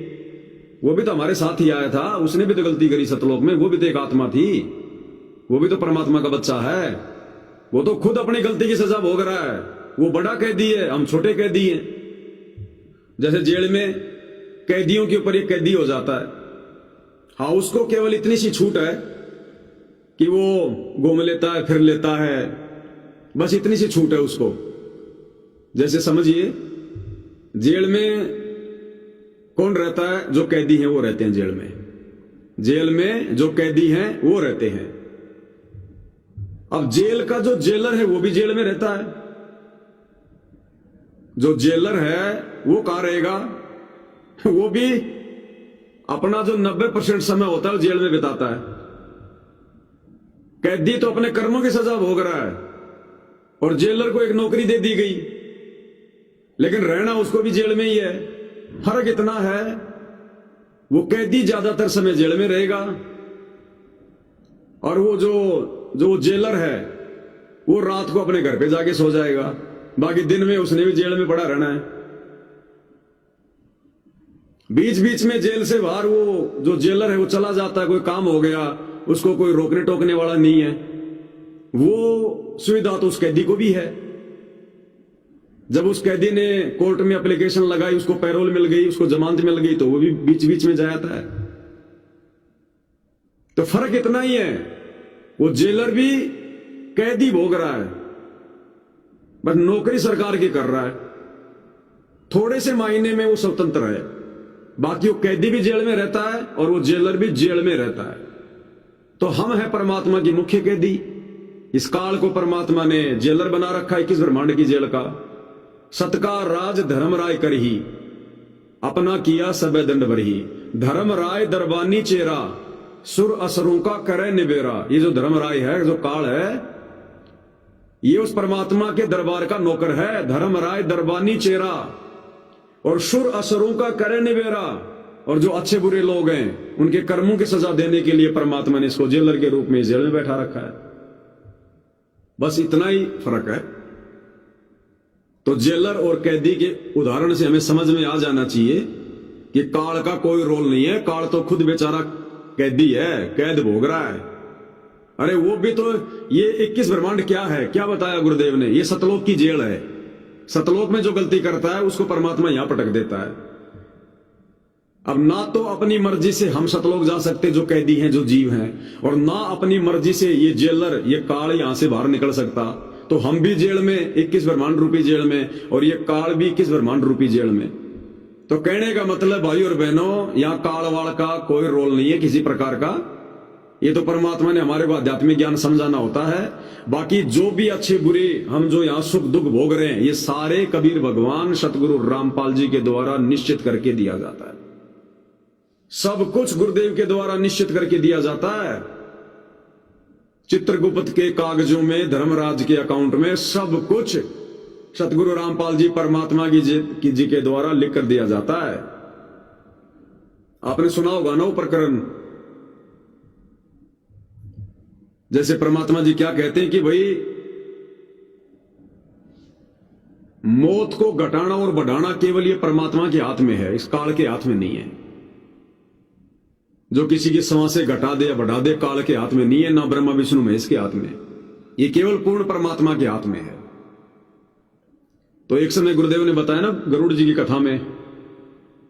वो भी तो हमारे साथ ही आया था, उसने भी तो गलती करी सतलोक में, वो भी तो एक आत्मा थी, वो भी तो परमात्मा का बच्चा है। वो तो खुद अपनी गलती की सजा भोग रहा है। वो बड़ा कैदी है, हम छोटे कैदी हैं। जैसे जेल में कैदियों के ऊपर एक कैदी हो जाता है, हाँ उसको केवल इतनी सी छूट है कि वो घूम लेता है, फिर लेता है, बस इतनी सी छूट है उसको। जैसे समझिए जेल में कौन रहता है? जो कैदी हैं वो रहते हैं जेल में। जेल में जो कैदी हैं वो रहते हैं। अब जेल का जो जेलर है वो भी जेल में रहता है। जो जेलर है वो कहां रहेगा? वो भी अपना जो 90% समय होता है वो जेल में बिताता है। कैदी तो अपने कर्मों की सजा भोग रहा है और जेलर को एक नौकरी दे दी गई, लेकिन रहना उसको भी जेल में ही है। फर्क इतना है, वो कैदी ज्यादातर समय जेल में रहेगा और वो जो जेलर है वो रात को अपने घर पे जाके सो जाएगा, बाकी दिन में उसने भी जेल में पड़ा रहना है। बीच बीच में जेल से बाहर वो जो जेलर है वो चला जाता है, कोई काम हो गया, उसको कोई रोकने टोकने वाला नहीं है। वो सुविधा तो उस कैदी को भी है। जब उस कैदी ने कोर्ट में एप्लीकेशन लगाई, उसको पैरोल मिल गई, उसको जमानत मिल गई, तो वो भी बीच बीच में जाता है। तो फर्क इतना ही है, वो जेलर भी कैदी भोग रहा है, बस नौकरी सरकार की कर रहा है। थोड़े से मायने में वो स्वतंत्र है, बाकी वो कैदी भी जेल में रहता है और वो जेलर भी जेल में रहता है। तो हम हैं परमात्मा की मुख्य कैदी। इस काल को परमात्मा ने जेलर बना रखा है, 21 ब्रह्मांड की जेल का। सत्कार राज धर्म राय करही, अपना किया सबे दंड बरही। धर्म राय दरबानी चेरा, सुर असुरों का करे निबेरा। ये जो धर्म राय है, जो काल है, ये उस परमात्मा के दरबार का नौकर है। धर्म राय दरबानी चेरा और सुर असुरों का करे निबेरा। और जो अच्छे बुरे लोग हैं उनके कर्मों की सजा देने के लिए परमात्मा ने इसको जेलर के रूप में जेल में बैठा रखा है। बस इतना ही फर्क है। तो जेलर और कैदी के उदाहरण से हमें समझ में आ जाना चाहिए कि काल का कोई रोल नहीं है। काल तो खुद बेचारा कैदी है, कैद भोग रहा है। अरे वो भी तो, ये 21 ब्रह्मांड क्या है, क्या बताया गुरुदेव ने? ये सतलोक की जेल है। सतलोक में जो गलती करता है उसको परमात्मा यहां पटक देता है। अब ना तो अपनी मर्जी से हम सतलोक जा सकते जो कैदी हैं, जो जीव हैं, और ना अपनी मर्जी से ये जेलर, ये काल यहां से बाहर निकल सकता। तो हम भी जेल में, 21 ब्रह्मांड रूपी जेल में, और ये काल भी 21 ब्रह्मांड रूपी जेल में। तो कहने का मतलब भाई और बहनों, यहां काल वाल का कोई रोल नहीं है किसी प्रकार का। ये तो परमात्मा ने हमारे को आध्यात्मिक ज्ञान समझाना होता है। बाकी जो भी अच्छे बुरे हम जो यहां सुख दुख भोग रहे हैं, ये सारे कबीर भगवान सतगुरु रामपाल जी के द्वारा निश्चित करके दिया जाता है। सब कुछ गुरुदेव के द्वारा निश्चित करके दिया जाता है। चित्रगुप्त के कागजों में, धर्मराज के अकाउंट में सब कुछ सतगुरु रामपाल जी परमात्मा की जी के द्वारा लिख कर दिया जाता है। आपने सुना होगा ना वो प्रकरण, जैसे परमात्मा जी क्या कहते हैं कि भाई मौत को घटाना और बढ़ाना केवल ये परमात्मा के हाथ में है, इस काल के हाथ में नहीं है। जो किसी की सांसें घटा दे या बढ़ा दे, काल के हाथ में नहीं है, ना ब्रह्मा विष्णु महेश के हाथ में। ये केवल पूर्ण परमात्मा के हाथ में है। तो एक समय गुरुदेव ने बताया ना गरुड़ जी की कथा में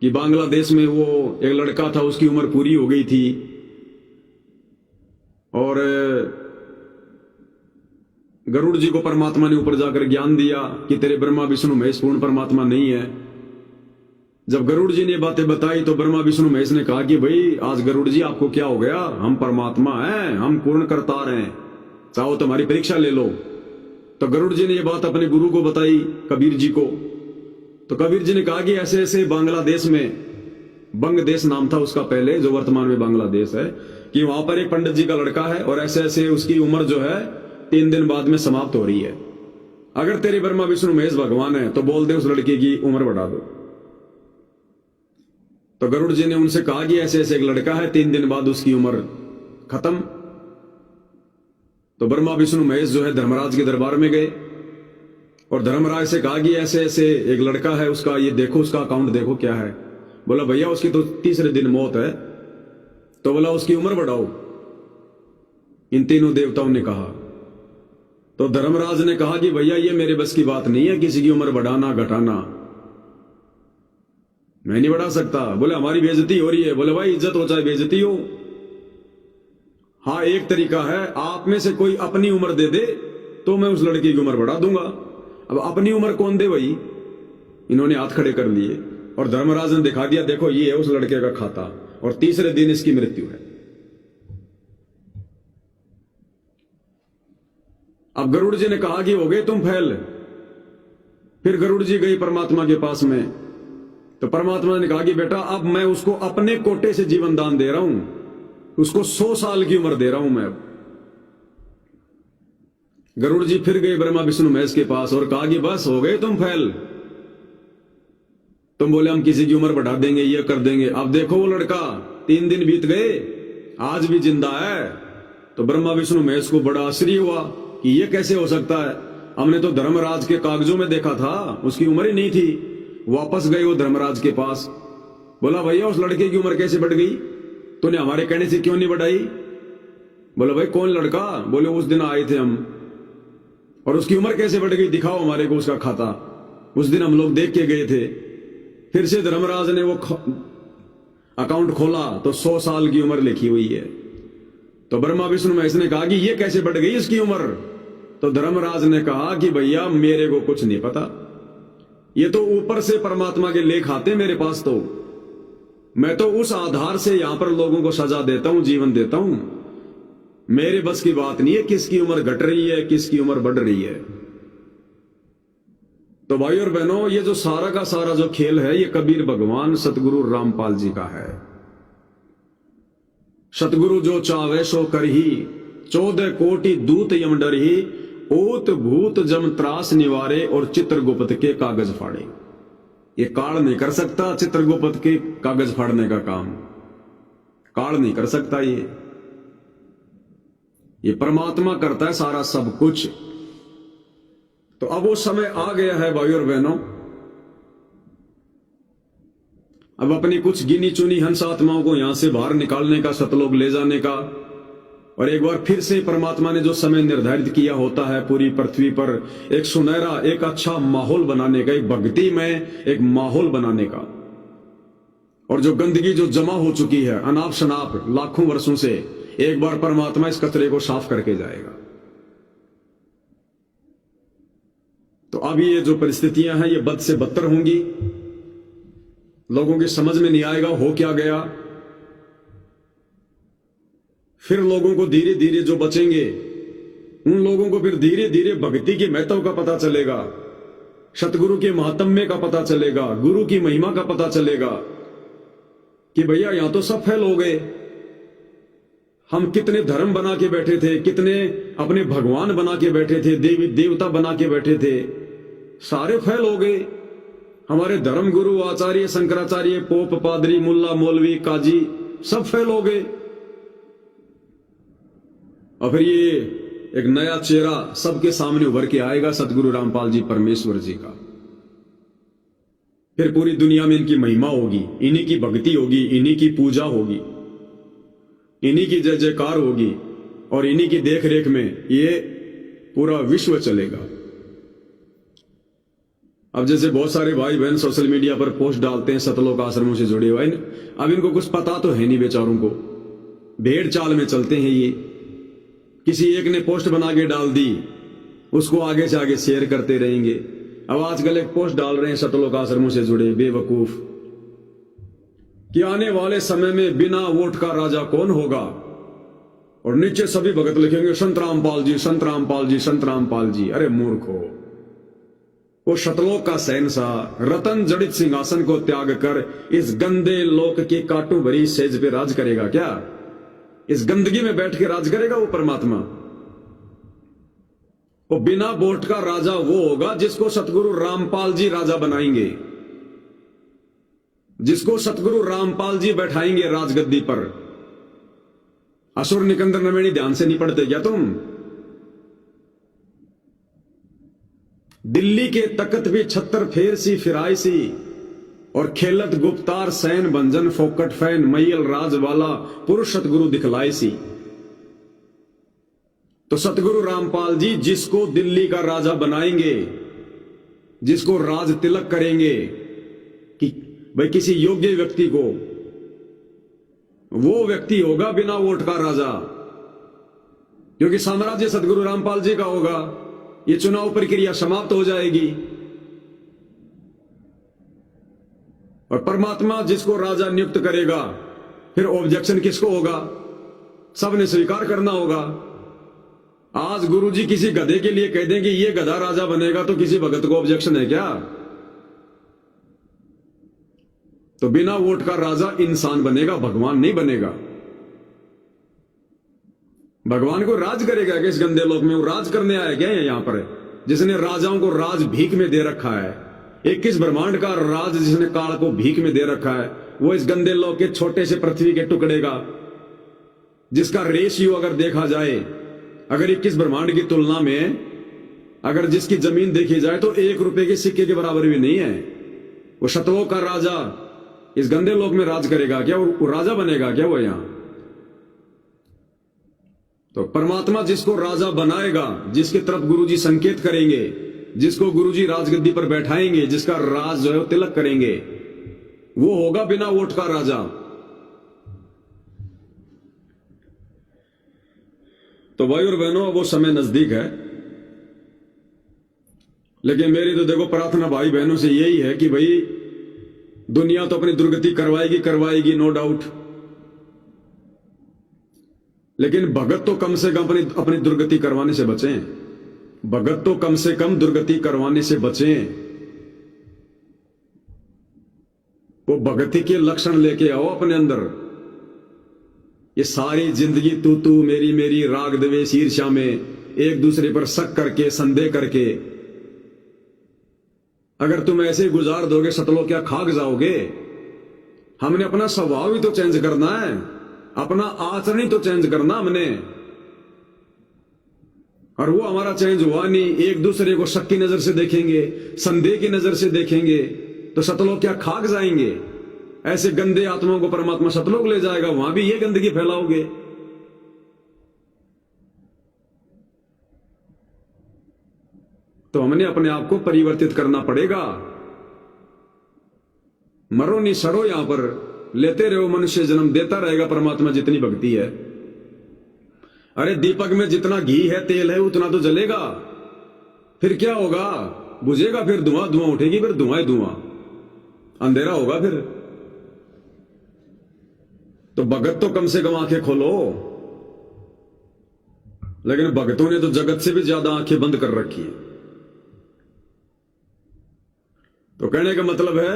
कि बांग्लादेश में वो एक लड़का था, उसकी उम्र पूरी हो गई थी और गरुड़ जी को परमात्मा ने ऊपर जाकर ज्ञान दिया कि तेरे ब्रह्मा विष्णु महेश पूर्ण परमात्मा नहीं है। जब गरुड़ जी ने बातें बताई तो ब्रह्मा विष्णु महेश ने कहा कि भाई आज गरुड़ जी आपको क्या हो गया, हम परमात्मा हैं, हम पूर्ण करतार हैं, चाहो तुम्हारी परीक्षा ले लो। तो गरुड़ जी ने यह बात अपने गुरु को बताई, कबीर जी को। तो कबीर जी ने कहा कि ऐसे ऐसे बांग्लादेश में, बंग देश नाम था उसका पहले, जो वर्तमान में बांग्लादेश है, कि वहां पर एक पंडित जी का लड़का है और ऐसे ऐसे उसकी उम्र जो है 3 दिन बाद में समाप्त हो रही है। अगर तेरे ब्रह्मा विष्णु महेश भगवान है तो बोल दे उस लड़के की उम्र बढ़ा दो। तो गरुड़ जी ने उनसे कहा कि ऐसे ऐसे एक लड़का है, 3 दिन बाद उसकी उम्र खत्म। तो ब्रह्मा विष्णु महेश जो है धर्मराज के दरबार में गए और धर्मराज से कहा कि ऐसे ऐसे एक लड़का है, उसका ये देखो, उसका अकाउंट देखो क्या है। बोला भैया उसकी तो तीसरे दिन मौत है। तो बोला उसकी उम्र बढ़ाओ, इन तीनों देवताओं ने कहा। तो धर्मराज ने कहा कि भैया ये मेरे बस की बात नहीं है, किसी की उम्र बढ़ाना घटाना, मैं नहीं बढ़ा सकता। बोले हमारी बेइज्जती हो रही है। बोले भाई इज्जत हो चाहे बेइज्जती हो, हाँ एक तरीका है, आप में से कोई अपनी उम्र दे दे तो मैं उस लड़की की उम्र बढ़ा दूंगा। अब अपनी उम्र कौन दे भाई? इन्होंने हाथ खड़े कर लिए और धर्मराज ने दिखा दिया, देखो ये है उस लड़के का खाता और तीसरे दिन इसकी मृत्यु है। अब गरुड़ जी ने कहा कि हो गए तुम फैल। फिर गरुड़ जी गई परमात्मा के पास में, तो परमात्मा ने कहा कि बेटा अब मैं उसको अपने कोटे से जीवन दान दे रहा हूं, उसको 100 साल की उम्र दे रहा हूं मैं। अब गरुड़ जी फिर गए ब्रह्मा विष्णु महेश के पास और कहा कि बस हो गए तुम फैल, तुम बोले हम किसी की उम्र बढ़ा देंगे, ये कर देंगे। अब देखो वो लड़का 3 दिन बीत गए, आज भी जिंदा है। तो ब्रह्मा विष्णु महेश को बड़ा आश्चर्य हुआ कि ये कैसे हो सकता है, हमने तो धर्मराज के कागजों में देखा था उसकी उम्र ही नहीं थी। वापस गए वो धर्मराज के पास, बोला भैया उस लड़के की उम्र कैसे बढ़ गई, तूने हमारे कहने से क्यों नहीं बढ़ाई? बोला भाई कौन लड़का? बोले उस दिन आए थे हम, और उसकी उम्र कैसे बढ़ गई, दिखाओ हमारे को उसका खाता, उस दिन हम लोग देख के गए थे। फिर से धर्मराज ने वो अकाउंट खोला तो 100 साल की उम्र लिखी हुई है। तो ब्रह्मा विष्णु महेश ने कहा कि ये कैसे बढ़ गई इसकी उम्र? तो धर्मराज ने कहा कि भैया मेरे को कुछ नहीं पता, ये तो ऊपर से परमात्मा के लेख आते मेरे पास, तो मैं तो उस आधार से यहां पर लोगों को सजा देता हूं, जीवन देता हूं। मेरे बस की बात नहीं है किसकी उम्र घट रही है किसकी उम्र बढ़ रही है। तो भाई और बहनों, ये जो सारा का सारा जो खेल है, ये कबीर भगवान सतगुरु रामपाल जी का है। सतगुरु जो चावे सो करही, 14 कोटि दूत यम डरही, ओत भूत जम त्रास निवारे और चित्रगुप्त के कागज फाड़े। ये काल नहीं कर सकता चित्रगुप्त के कागज फाड़ने का काम, काल नहीं कर सकता। ये परमात्मा करता है सारा सब कुछ। तो अब वो समय आ गया है भाई और बहनों, अब अपनी कुछ गिनी चुनी हंस आत्माओं को यहां से बाहर निकालने का, सतलोक ले जाने का, और एक बार फिर से परमात्मा ने जो समय निर्धारित किया होता है पूरी पृथ्वी पर एक सुनहरा, एक अच्छा माहौल बनाने का, एक भक्ति में एक माहौल बनाने का। और जो गंदगी जो जमा हो चुकी है अनाप शनाप लाखों वर्षों से, एक बार परमात्मा इस कचरे को साफ करके जाएगा। तो अब ये जो परिस्थितियां हैं ये बद से बदतर होंगी, लोगों की समझ में नहीं आएगा हो क्या गया। फिर लोगों को धीरे धीरे जो बचेंगे उन लोगों को फिर धीरे धीरे भक्ति के महत्व का पता चलेगा, सतगुरु के महात्म्य का पता चलेगा, गुरु की महिमा का पता चलेगा कि भैया यहां तो सब फेल हो गए। हम कितने धर्म बना के बैठे थे, कितने अपने भगवान बना के बैठे थे, देवी देवता बना के बैठे थे, सारे फेल हो गए। हमारे धर्म गुरु आचार्य शंकराचार्य, पोप, पादरी, मुल्ला, मौलवी, काजी सब फेल हो गए। और फिर ये एक नया चेहरा सबके सामने उभर के आएगा, सतगुरु रामपाल जी परमेश्वर जी का। फिर पूरी दुनिया में इनकी महिमा होगी, इन्हीं की भक्ति होगी, इन्हीं की पूजा होगी, इन्हीं की जय जयकार होगी, और इन्हीं की देख रेख में ये पूरा विश्व चलेगा। अब जैसे बहुत सारे भाई बहन सोशल मीडिया पर पोस्ट डालते हैं सतलोक आश्रमों से जुड़े हुए, अब इनको कुछ पता तो है नहीं बेचारों को, भेड़ चाल में चलते हैं ये। किसी एक ने पोस्ट बना के डाल दी, उसको आगे से आगे शेयर करते रहेंगे। अब आजकल एक पोस्ट डाल रहे हैं सतलोक आश्रमों से जुड़े बेवकूफ कि आने वाले समय में बिना वोट का राजा कौन होगा, और नीचे सभी भगत लिखेंगे संत रामपाल जी, संत रामपाल जी, संत रामपाल जी। अरे मूर्खो, वो सतलोक का शहंशाह रतन जड़ित सिंहासन को त्याग कर इस गंदे लोक की काटू भरी सेज पे राज करेगा क्या? इस गंदगी में बैठ के राज करेगा वो परमात्मा? वो बिना वोट का राजा वो होगा जिसको सतगुरु रामपाल जी राजा बनाएंगे, जिसको सतगुरु रामपाल जी बैठाएंगे राजगद्दी पर। असुर निकंदर नवेणी ध्यान से नहीं पढ़ते क्या तुम? दिल्ली के तकत भी छत्तर फेर सी फिराई सी, और खेलत गुप्तार सैन भंजन फोकट फैन मैयल राज वाला पुरुष सतगुरु दिखलाई सी। तो सतगुरु रामपाल जी जिसको दिल्ली का राजा बनाएंगे, जिसको राज तिलक करेंगे कि भाई किसी योग्य व्यक्ति को, वो व्यक्ति होगा बिना वोट का राजा, क्योंकि साम्राज्य सतगुरु रामपाल जी का होगा। ये चुनाव प्रक्रिया समाप्त हो जाएगी और परमात्मा जिसको राजा नियुक्त करेगा, फिर ऑब्जेक्शन किसको होगा? सबने स्वीकार करना होगा। आज गुरुजी किसी गधे के लिए कह दें कि ये गधा राजा बनेगा, तो किसी भगत को ऑब्जेक्शन है क्या? तो बिना वोट का राजा इंसान बनेगा, भगवान नहीं बनेगा। भगवान को राज करेगा कि इस गंदे लोक में? वो राज करने आया क्या है यहां पर? जिसने राजाओं को राज भीख में दे रखा है, 21 ब्रह्मांड का राज जिसने काल को भीख में दे रखा है, वो इस गंदे लोक के छोटे से पृथ्वी के टुकड़े का, जिसका रेशियो अगर देखा जाए, अगर 21 ब्रह्मांड की तुलना में अगर जिसकी जमीन देखी जाए तो 1 रुपए के सिक्के के बराबर भी नहीं है। वो शतलों का राजा इस गंदे लोक में राज करेगा क्या? वो राजा बनेगा क्या वो यहां? तो परमात्मा जिसको राजा बनाएगा, जिसकी तरफ गुरुजी संकेत करेंगे, जिसको गुरुजी राजगद्दी पर बैठाएंगे, जिसका राज जो है वो तिलक करेंगे, वो होगा बिना वोट का राजा। तो भाई और बहनों, वो समय नजदीक है, लेकिन मेरी तो देखो प्रार्थना भाई बहनों से यही है कि भाई दुनिया तो अपनी दुर्गति करवाएगी नो डाउट, लेकिन भगत तो कम से कम अपनी दुर्गति करवाने से बचें। भगत तो कम से कम दुर्गति करवाने से बचें। वो भगति के लक्षण लेके आओ अपने अंदर। ये सारी जिंदगी तू मेरी मेरी राग द्वेष ईर्ष्या में एक दूसरे पर शक करके, संदेह करके अगर तुम ऐसे गुजार दोगे, सतलों क्या खाक जाओगे? हमने अपना स्वभाव ही तो चेंज करना है, अपना आचरण ही तो चेंज करना हमने, और वो हमारा चेंज हुआ नहीं। एक दूसरे को शक की नजर से देखेंगे, संदेह की नजर से देखेंगे, तो सतलोक क्या खाक जाएंगे? ऐसे गंदे आत्माओं को परमात्मा सतलोक ले जाएगा, वहां भी ये गंदगी फैलाओगे। तो हमने अपने आप को परिवर्तित करना पड़ेगा। मरो नहीं सड़ो, यहां पर लेते रहो, मनुष्य जन्म देता रहेगा परमात्मा जितनी भक्ति है। अरे दीपक में जितना घी है, तेल है, उतना तो जलेगा, फिर क्या होगा? बुझेगा, फिर धुआं धुआं उठेगी, फिर धुआं ही धुआं, अंधेरा होगा फिर। तो भगत तो कम से कम आंखें खोलो, लेकिन भगतों ने तो जगत से भी ज्यादा आंखें बंद कर रखी है। तो कहने का मतलब है,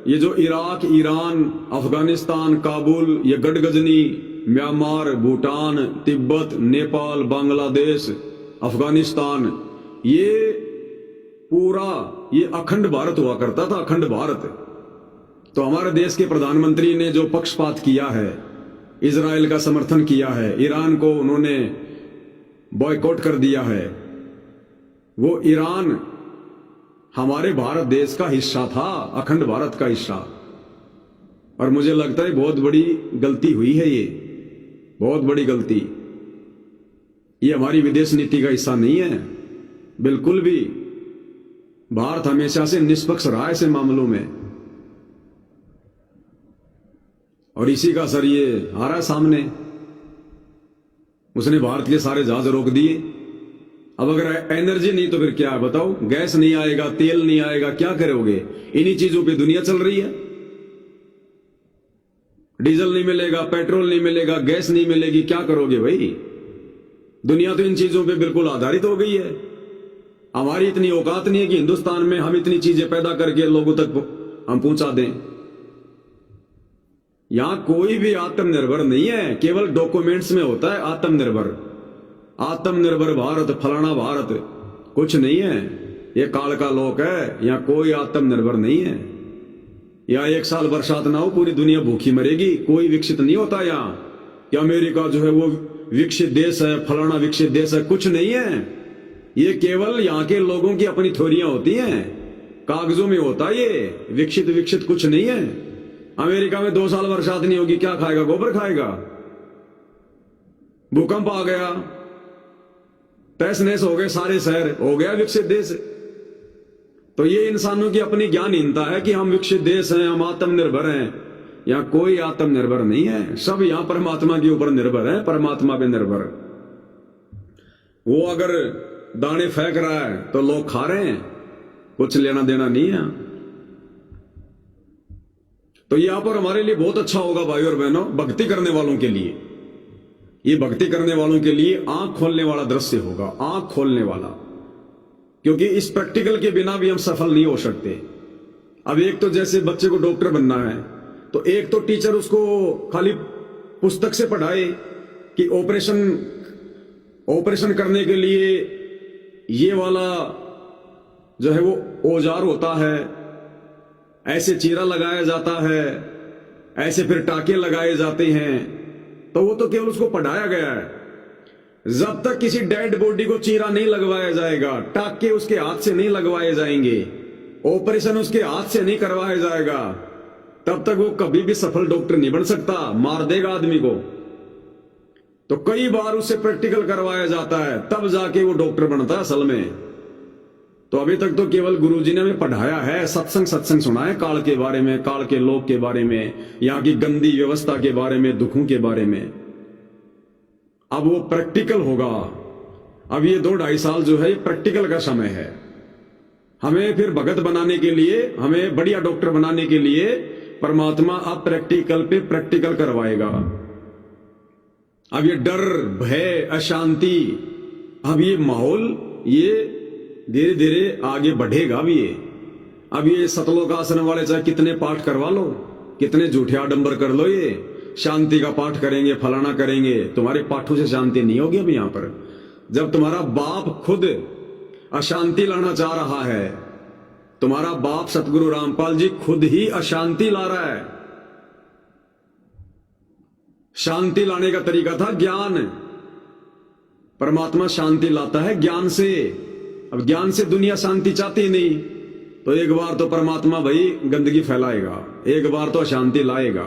ये जो इराक, ईरान, अफगानिस्तान, काबुल, ये गढ़गजनी, म्यांमार, भूटान, तिब्बत, नेपाल, बांग्लादेश, अफगानिस्तान, ये पूरा ये अखंड भारत हुआ करता था, अखंड भारत। तो हमारे देश के प्रधानमंत्री ने जो पक्षपात किया है, इजराइल का समर्थन किया है, ईरान को उन्होंने बॉयकॉट कर दिया है, वो ईरान हमारे भारत देश का हिस्सा था, अखंड भारत का हिस्सा। और मुझे लगता है बहुत बड़ी गलती हुई है, ये बहुत बड़ी गलती। ये हमारी विदेश नीति का हिस्सा नहीं है बिल्कुल भी। भारत हमेशा से निष्पक्ष रहा है ऐसे मामलों में, और इसी का असर ये आ रहा है सामने। उसने भारत के सारे जहाज रोक दिए। अब अगर एनर्जी नहीं तो फिर क्या है बताओ? गैस नहीं आएगा, तेल नहीं आएगा, क्या करोगे? इन्हीं चीजों पे दुनिया चल रही है। डीजल नहीं मिलेगा, पेट्रोल नहीं मिलेगा, गैस नहीं मिलेगी, क्या करोगे भाई? दुनिया तो इन चीजों पे बिल्कुल आधारित हो गई है। हमारी इतनी औकात नहीं है कि हिंदुस्तान में हम इतनी चीजें पैदा करके लोगों तक हम पहुंचा दें। यहां कोई भी आत्मनिर्भर नहीं है, केवल डॉक्यूमेंट्स में होता है आत्मनिर्भर। आत्मनिर्भर भारत, फलाना भारत, कुछ नहीं है। ये काल का लोक है, यहां कोई आत्मनिर्भर नहीं है। यहां 1 साल बरसात ना हो, पूरी दुनिया भूखी मरेगी। कोई विकसित नहीं होता यहां कि अमेरिका जो है वो विकसित देश है, फलाना विकसित देश है, कुछ नहीं है। ये केवल यहाँ के लोगों की अपनी थ्योरियां होती हैं, कागजों में होता है ये, विकसित विकसित कुछ नहीं है। अमेरिका में 2 साल बरसात नहीं होगी, क्या खाएगा? गोबर खाएगा। भूकंप आ गया, तहस नहस हो गए सारे शहर, हो गया विकसित देश। तो ये इंसानों की अपनी ज्ञानहीनता है कि हम विकसित देश हैं, हम आत्मनिर्भर हैं। यहां कोई आत्मनिर्भर नहीं है, सब यहां परमात्मा के ऊपर निर्भर है, परमात्मा पे निर्भर। वो अगर दाने फेंक रहा है तो लोग खा रहे हैं, कुछ लेना देना नहीं है। तो यहां पर हमारे लिए बहुत अच्छा होगा भाई और बहनों, भक्ति करने वालों के लिए, ये भक्ति करने वालों के लिए आंख खोलने वाला दृश्य होगा, आंख खोलने वाला। क्योंकि इस प्रैक्टिकल के बिना भी हम सफल नहीं हो सकते। अब एक तो जैसे बच्चे को डॉक्टर बनना है, तो एक तो टीचर उसको खाली पुस्तक से पढ़ाए कि ऑपरेशन करने के लिए ये वाला जो है वो औजार होता है, ऐसे चीरा लगाया जाता है, ऐसे फिर टाके लगाए जाते हैं, तो वो तो केवल उसको पढ़ाया गया है। जब तक किसी डेड बॉडी को चीरा नहीं लगवाया जाएगा, टाके उसके हाथ से नहीं लगवाए जाएंगे, ऑपरेशन उसके हाथ से नहीं करवाया जाएगा, तब तक वो कभी भी सफल डॉक्टर नहीं बन सकता, मार देगा आदमी को। तो कई बार उसे प्रैक्टिकल करवाया जाता है, तब जाके वो डॉक्टर बनता है असल में। तो अभी तक तो केवल गुरुजी ने हमें पढ़ाया है, सत्संग सुना है, काल के बारे में, काल के लोक के बारे में, यहाँ की गंदी व्यवस्था के बारे में, दुखों के बारे में। अब वो प्रैक्टिकल होगा। अब ये 2-2.5 साल जो है, ये प्रैक्टिकल का समय है। हमें फिर भगत बनाने के लिए, हमें बढ़िया डॉक्टर बनाने के लिए परमात्मा अब प्रैक्टिकल पे प्रैक्टिकल करवाएगा। अब ये डर, भय, अशांति, अब ये माहौल ये धीरे धीरे आगे बढ़ेगा। अब ये सतलोक आश्रम वाले चाहे कितने पाठ करवा लो, कितने झूठे आडंबर कर लो, ये शांति का पाठ करेंगे, फलाना करेंगे, तुम्हारे पाठों से शांति नहीं होगी। अभी यहां पर जब तुम्हारा बाप खुद अशांति लाना चाह रहा है, तुम्हारा बाप सतगुरु रामपाल जी खुद ही अशांति ला रहा है। शांति लाने का तरीका था ज्ञान। परमात्मा शांति लाता है ज्ञान से। अब ज्ञान से दुनिया शांति चाहती नहीं, तो एक बार तो परमात्मा भाई गंदगी फैलाएगा, एक बार तो अशांति लाएगा।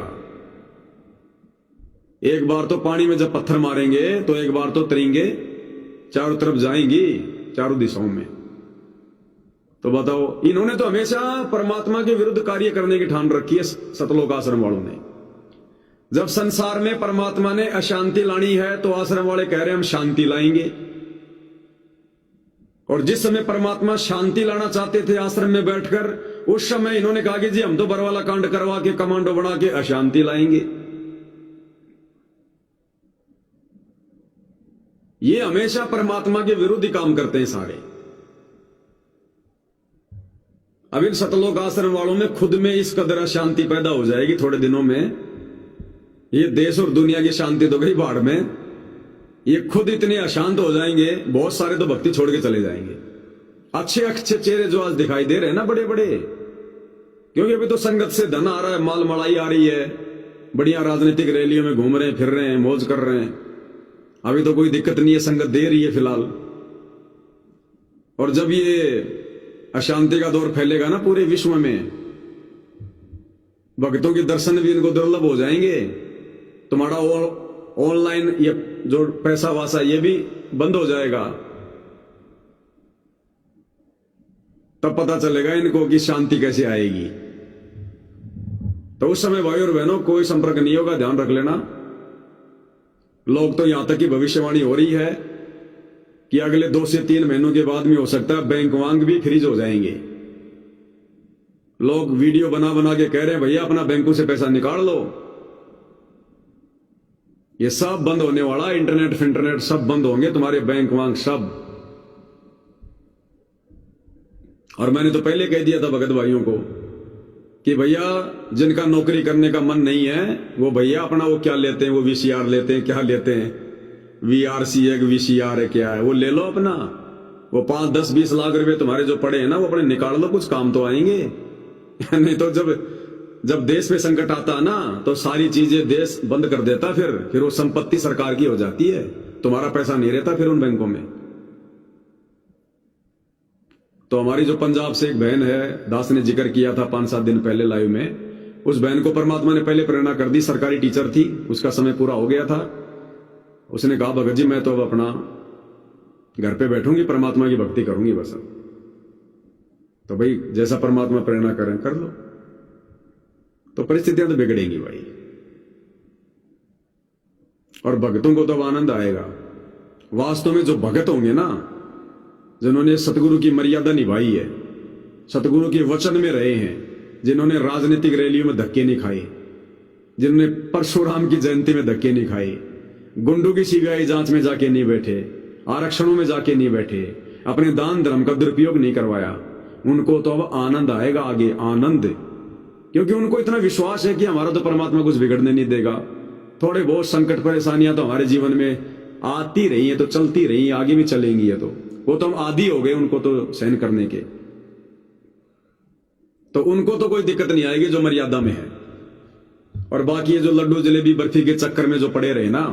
एक बार तो पानी में जब पत्थर मारेंगे तो एक बार तो तरेंगे चारों तरफ जाएंगी, चारों दिशाओं में। तो बताओ, इन्होंने तो हमेशा परमात्मा के विरुद्ध कार्य करने की ठान रखी है, सतलोक आश्रम वालों ने। जब संसार में परमात्मा ने अशांति लानी है तो आश्रम वाले कह रहे हैं हम शांति लाएंगे। और जिस समय परमात्मा शांति लाना चाहते थे आश्रम में बैठकर, उस समय इन्होंने कहा कि जी हम तो बरवाला कांड करवा के कमांडो बना के अशांति लाएंगे। ये हमेशा परमात्मा के विरुद्ध ही काम करते हैं सारे। अब इन सतलोक आश्रम वालों में खुद में इस कदर अशांति पैदा हो जाएगी थोड़े दिनों में, ये देश और दुनिया की शांति तो गई बाढ़ में, ये खुद इतने अशांत हो जाएंगे, बहुत सारे तो भक्ति छोड़ के चले जाएंगे। अच्छे अच्छे चेहरे जो आज दिखाई दे रहे हैं ना बड़े बड़े, क्योंकि अभी तो संगत से धन आ रहा है, माल मड़ाई आ रही है, बढ़िया राजनीतिक रैलियों में घूम रहे हैं, फिर रहे हैं, मौज कर रहे हैं। अभी तो कोई दिक्कत नहीं है, संगत दे रही है फिलहाल। और जब ये अशांति का दौर फैलेगा ना पूरे विश्व में, भक्तों के दर्शन भी इनको दुर्लभ हो जाएंगे। तुम्हारा ऑनलाइन ये जो पैसा वासा ये भी बंद हो जाएगा, तब पता चलेगा इनको कि शांति कैसे आएगी। तो उस समय भाई और बहनों कोई संपर्क नहीं होगा, ध्यान रख लेना। लोग तो यहां तक की भविष्यवाणी हो रही है कि अगले 2 से 3 महीनों के बाद में हो सकता है बैंक वांग भी फ्रीज हो जाएंगे। लोग वीडियो बना बना के कह रहे हैं भैया अपना बैंकों से पैसा निकाल लो। ये सब बंद होने वाला, इंटरनेट सब बंद होंगे, तुम्हारे बैंक वांग सब। और मैंने तो पहले कह दिया था भगत भाइयों को कि भैया जिनका नौकरी करने का मन नहीं है वो भैया अपना वो क्या लेते हैं, वो वीसीआर लेते हैं, क्या लेते हैं, वीआरसी है, वीसीआर है, क्या है, वो ले लो अपना। वो 5, 10, 20 लाख रुपए तुम्हारे जो पड़े हैं ना, वो अपने निकाल लो, कुछ काम तो आएंगे। नहीं तो जब देश पे संकट आता है ना, तो सारी चीजें देश बंद कर देता, फिर वो संपत्ति सरकार की हो जाती है, तुम्हारा पैसा नहीं रहता फिर उन बैंकों में। तो हमारी जो पंजाब से एक बहन है, दास ने जिक्र किया था 5-7 दिन पहले लाइव में, उस बहन को परमात्मा ने पहले प्रेरणा कर दी। सरकारी टीचर थी, उसका समय पूरा हो गया था। उसने कहा भगत जी मैं तो अब अपना घर पे बैठूंगी, परमात्मा की भक्ति करूंगी बस अब। तो भाई जैसा परमात्मा प्रेरणा करें कर लो। तो परिस्थितियां तो बिगड़ेंगी भाई, और भक्तों को तो अब आनंद आएगा। वास्तव में जो भगत होंगे ना, जिन्होंने सतगुरु की मर्यादा निभाई है, सतगुरु के वचन में रहे हैं, जिन्होंने राजनीतिक रैलियों में धक्के नहीं खाए, जिन्होंने परशुराम की जयंती में धक्के नहीं खाए, गुंडों की सीबीआई जांच में जाके नहीं बैठे, आरक्षणों में जाके नहीं बैठे, अपने दान धर्म का दुरुपयोग नहीं करवाया, उनको तो अब आनंद आएगा आगे, आनंद। क्योंकि उनको इतना विश्वास है कि हमारा तो परमात्मा कुछ बिगड़ने नहीं देगा। थोड़े बहुत संकट परेशानियां तो हमारे जीवन में आती रही है, तो चलती रही, आगे भी चलेंगी। है तो वो तो हम आदी हो गए उनको तो सहन करने के, तो उनको तो कोई दिक्कत नहीं आएगी जो मर्यादा में है। और बाकी ये जो लड्डू जलेबी बर्फी के चक्कर में जो पड़े रहे ना,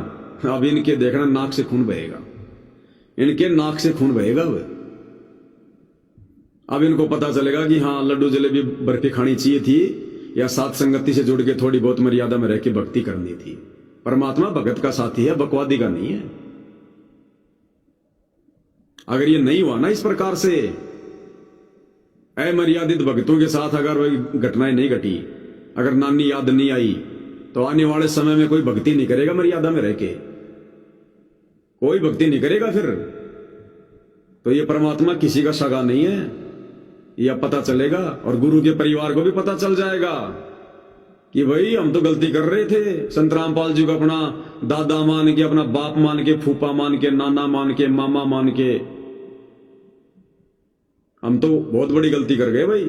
अब इनके देखना नाक से खून बहेगा, इनके नाक से खून बहेगा। अब इनको पता चलेगा कि हाँ लड्डू जलेबी बर्फी खानी चाहिए थी, या साथ संगति से जुड़ के थोड़ी बहुत मर्यादा में रह के भक्ति करनी थी। परमात्मा भगत का साथी है, बकवादी का नहीं है। अगर ये नहीं हुआ ना इस प्रकार से, अमर्यादित भक्तों के साथ अगर वही घटनाएं नहीं घटी, अगर नानी याद नहीं आई, तो आने वाले समय में कोई भक्ति नहीं करेगा मर्यादा में रह के, कोई भक्ति नहीं करेगा फिर। तो ये परमात्मा किसी का सगा नहीं है, यह पता चलेगा। और गुरु के परिवार को भी पता चल जाएगा कि भाई हम तो गलती कर रहे थे। संत रामपाल जी को अपना दादा मान के, अपना बाप मान के, फूफा मान के, नाना मान के, मामा मान के, हम तो बहुत बड़ी गलती कर गए भाई।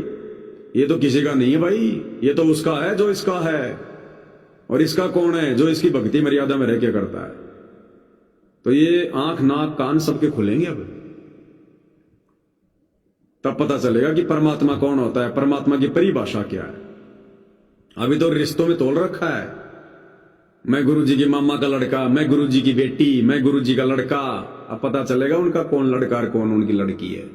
ये तो किसी का नहीं है भाई, ये तो उसका है जो इसका है, और इसका कौन है जो इसकी भक्ति मर्यादा में रह के करता है। तो ये आंख नाक कान सबके खुलेंगे अब, तब पता चलेगा कि परमात्मा कौन होता है, परमात्मा की परिभाषा क्या है। अभी तो रिश्तों में तोल रखा है, मैं गुरुजी की मामा का लड़का, मैं गुरुजी की बेटी, मैं गुरुजी का लड़का। अब पता चलेगा उनका कौन लड़का और कौन उनकी लड़की है।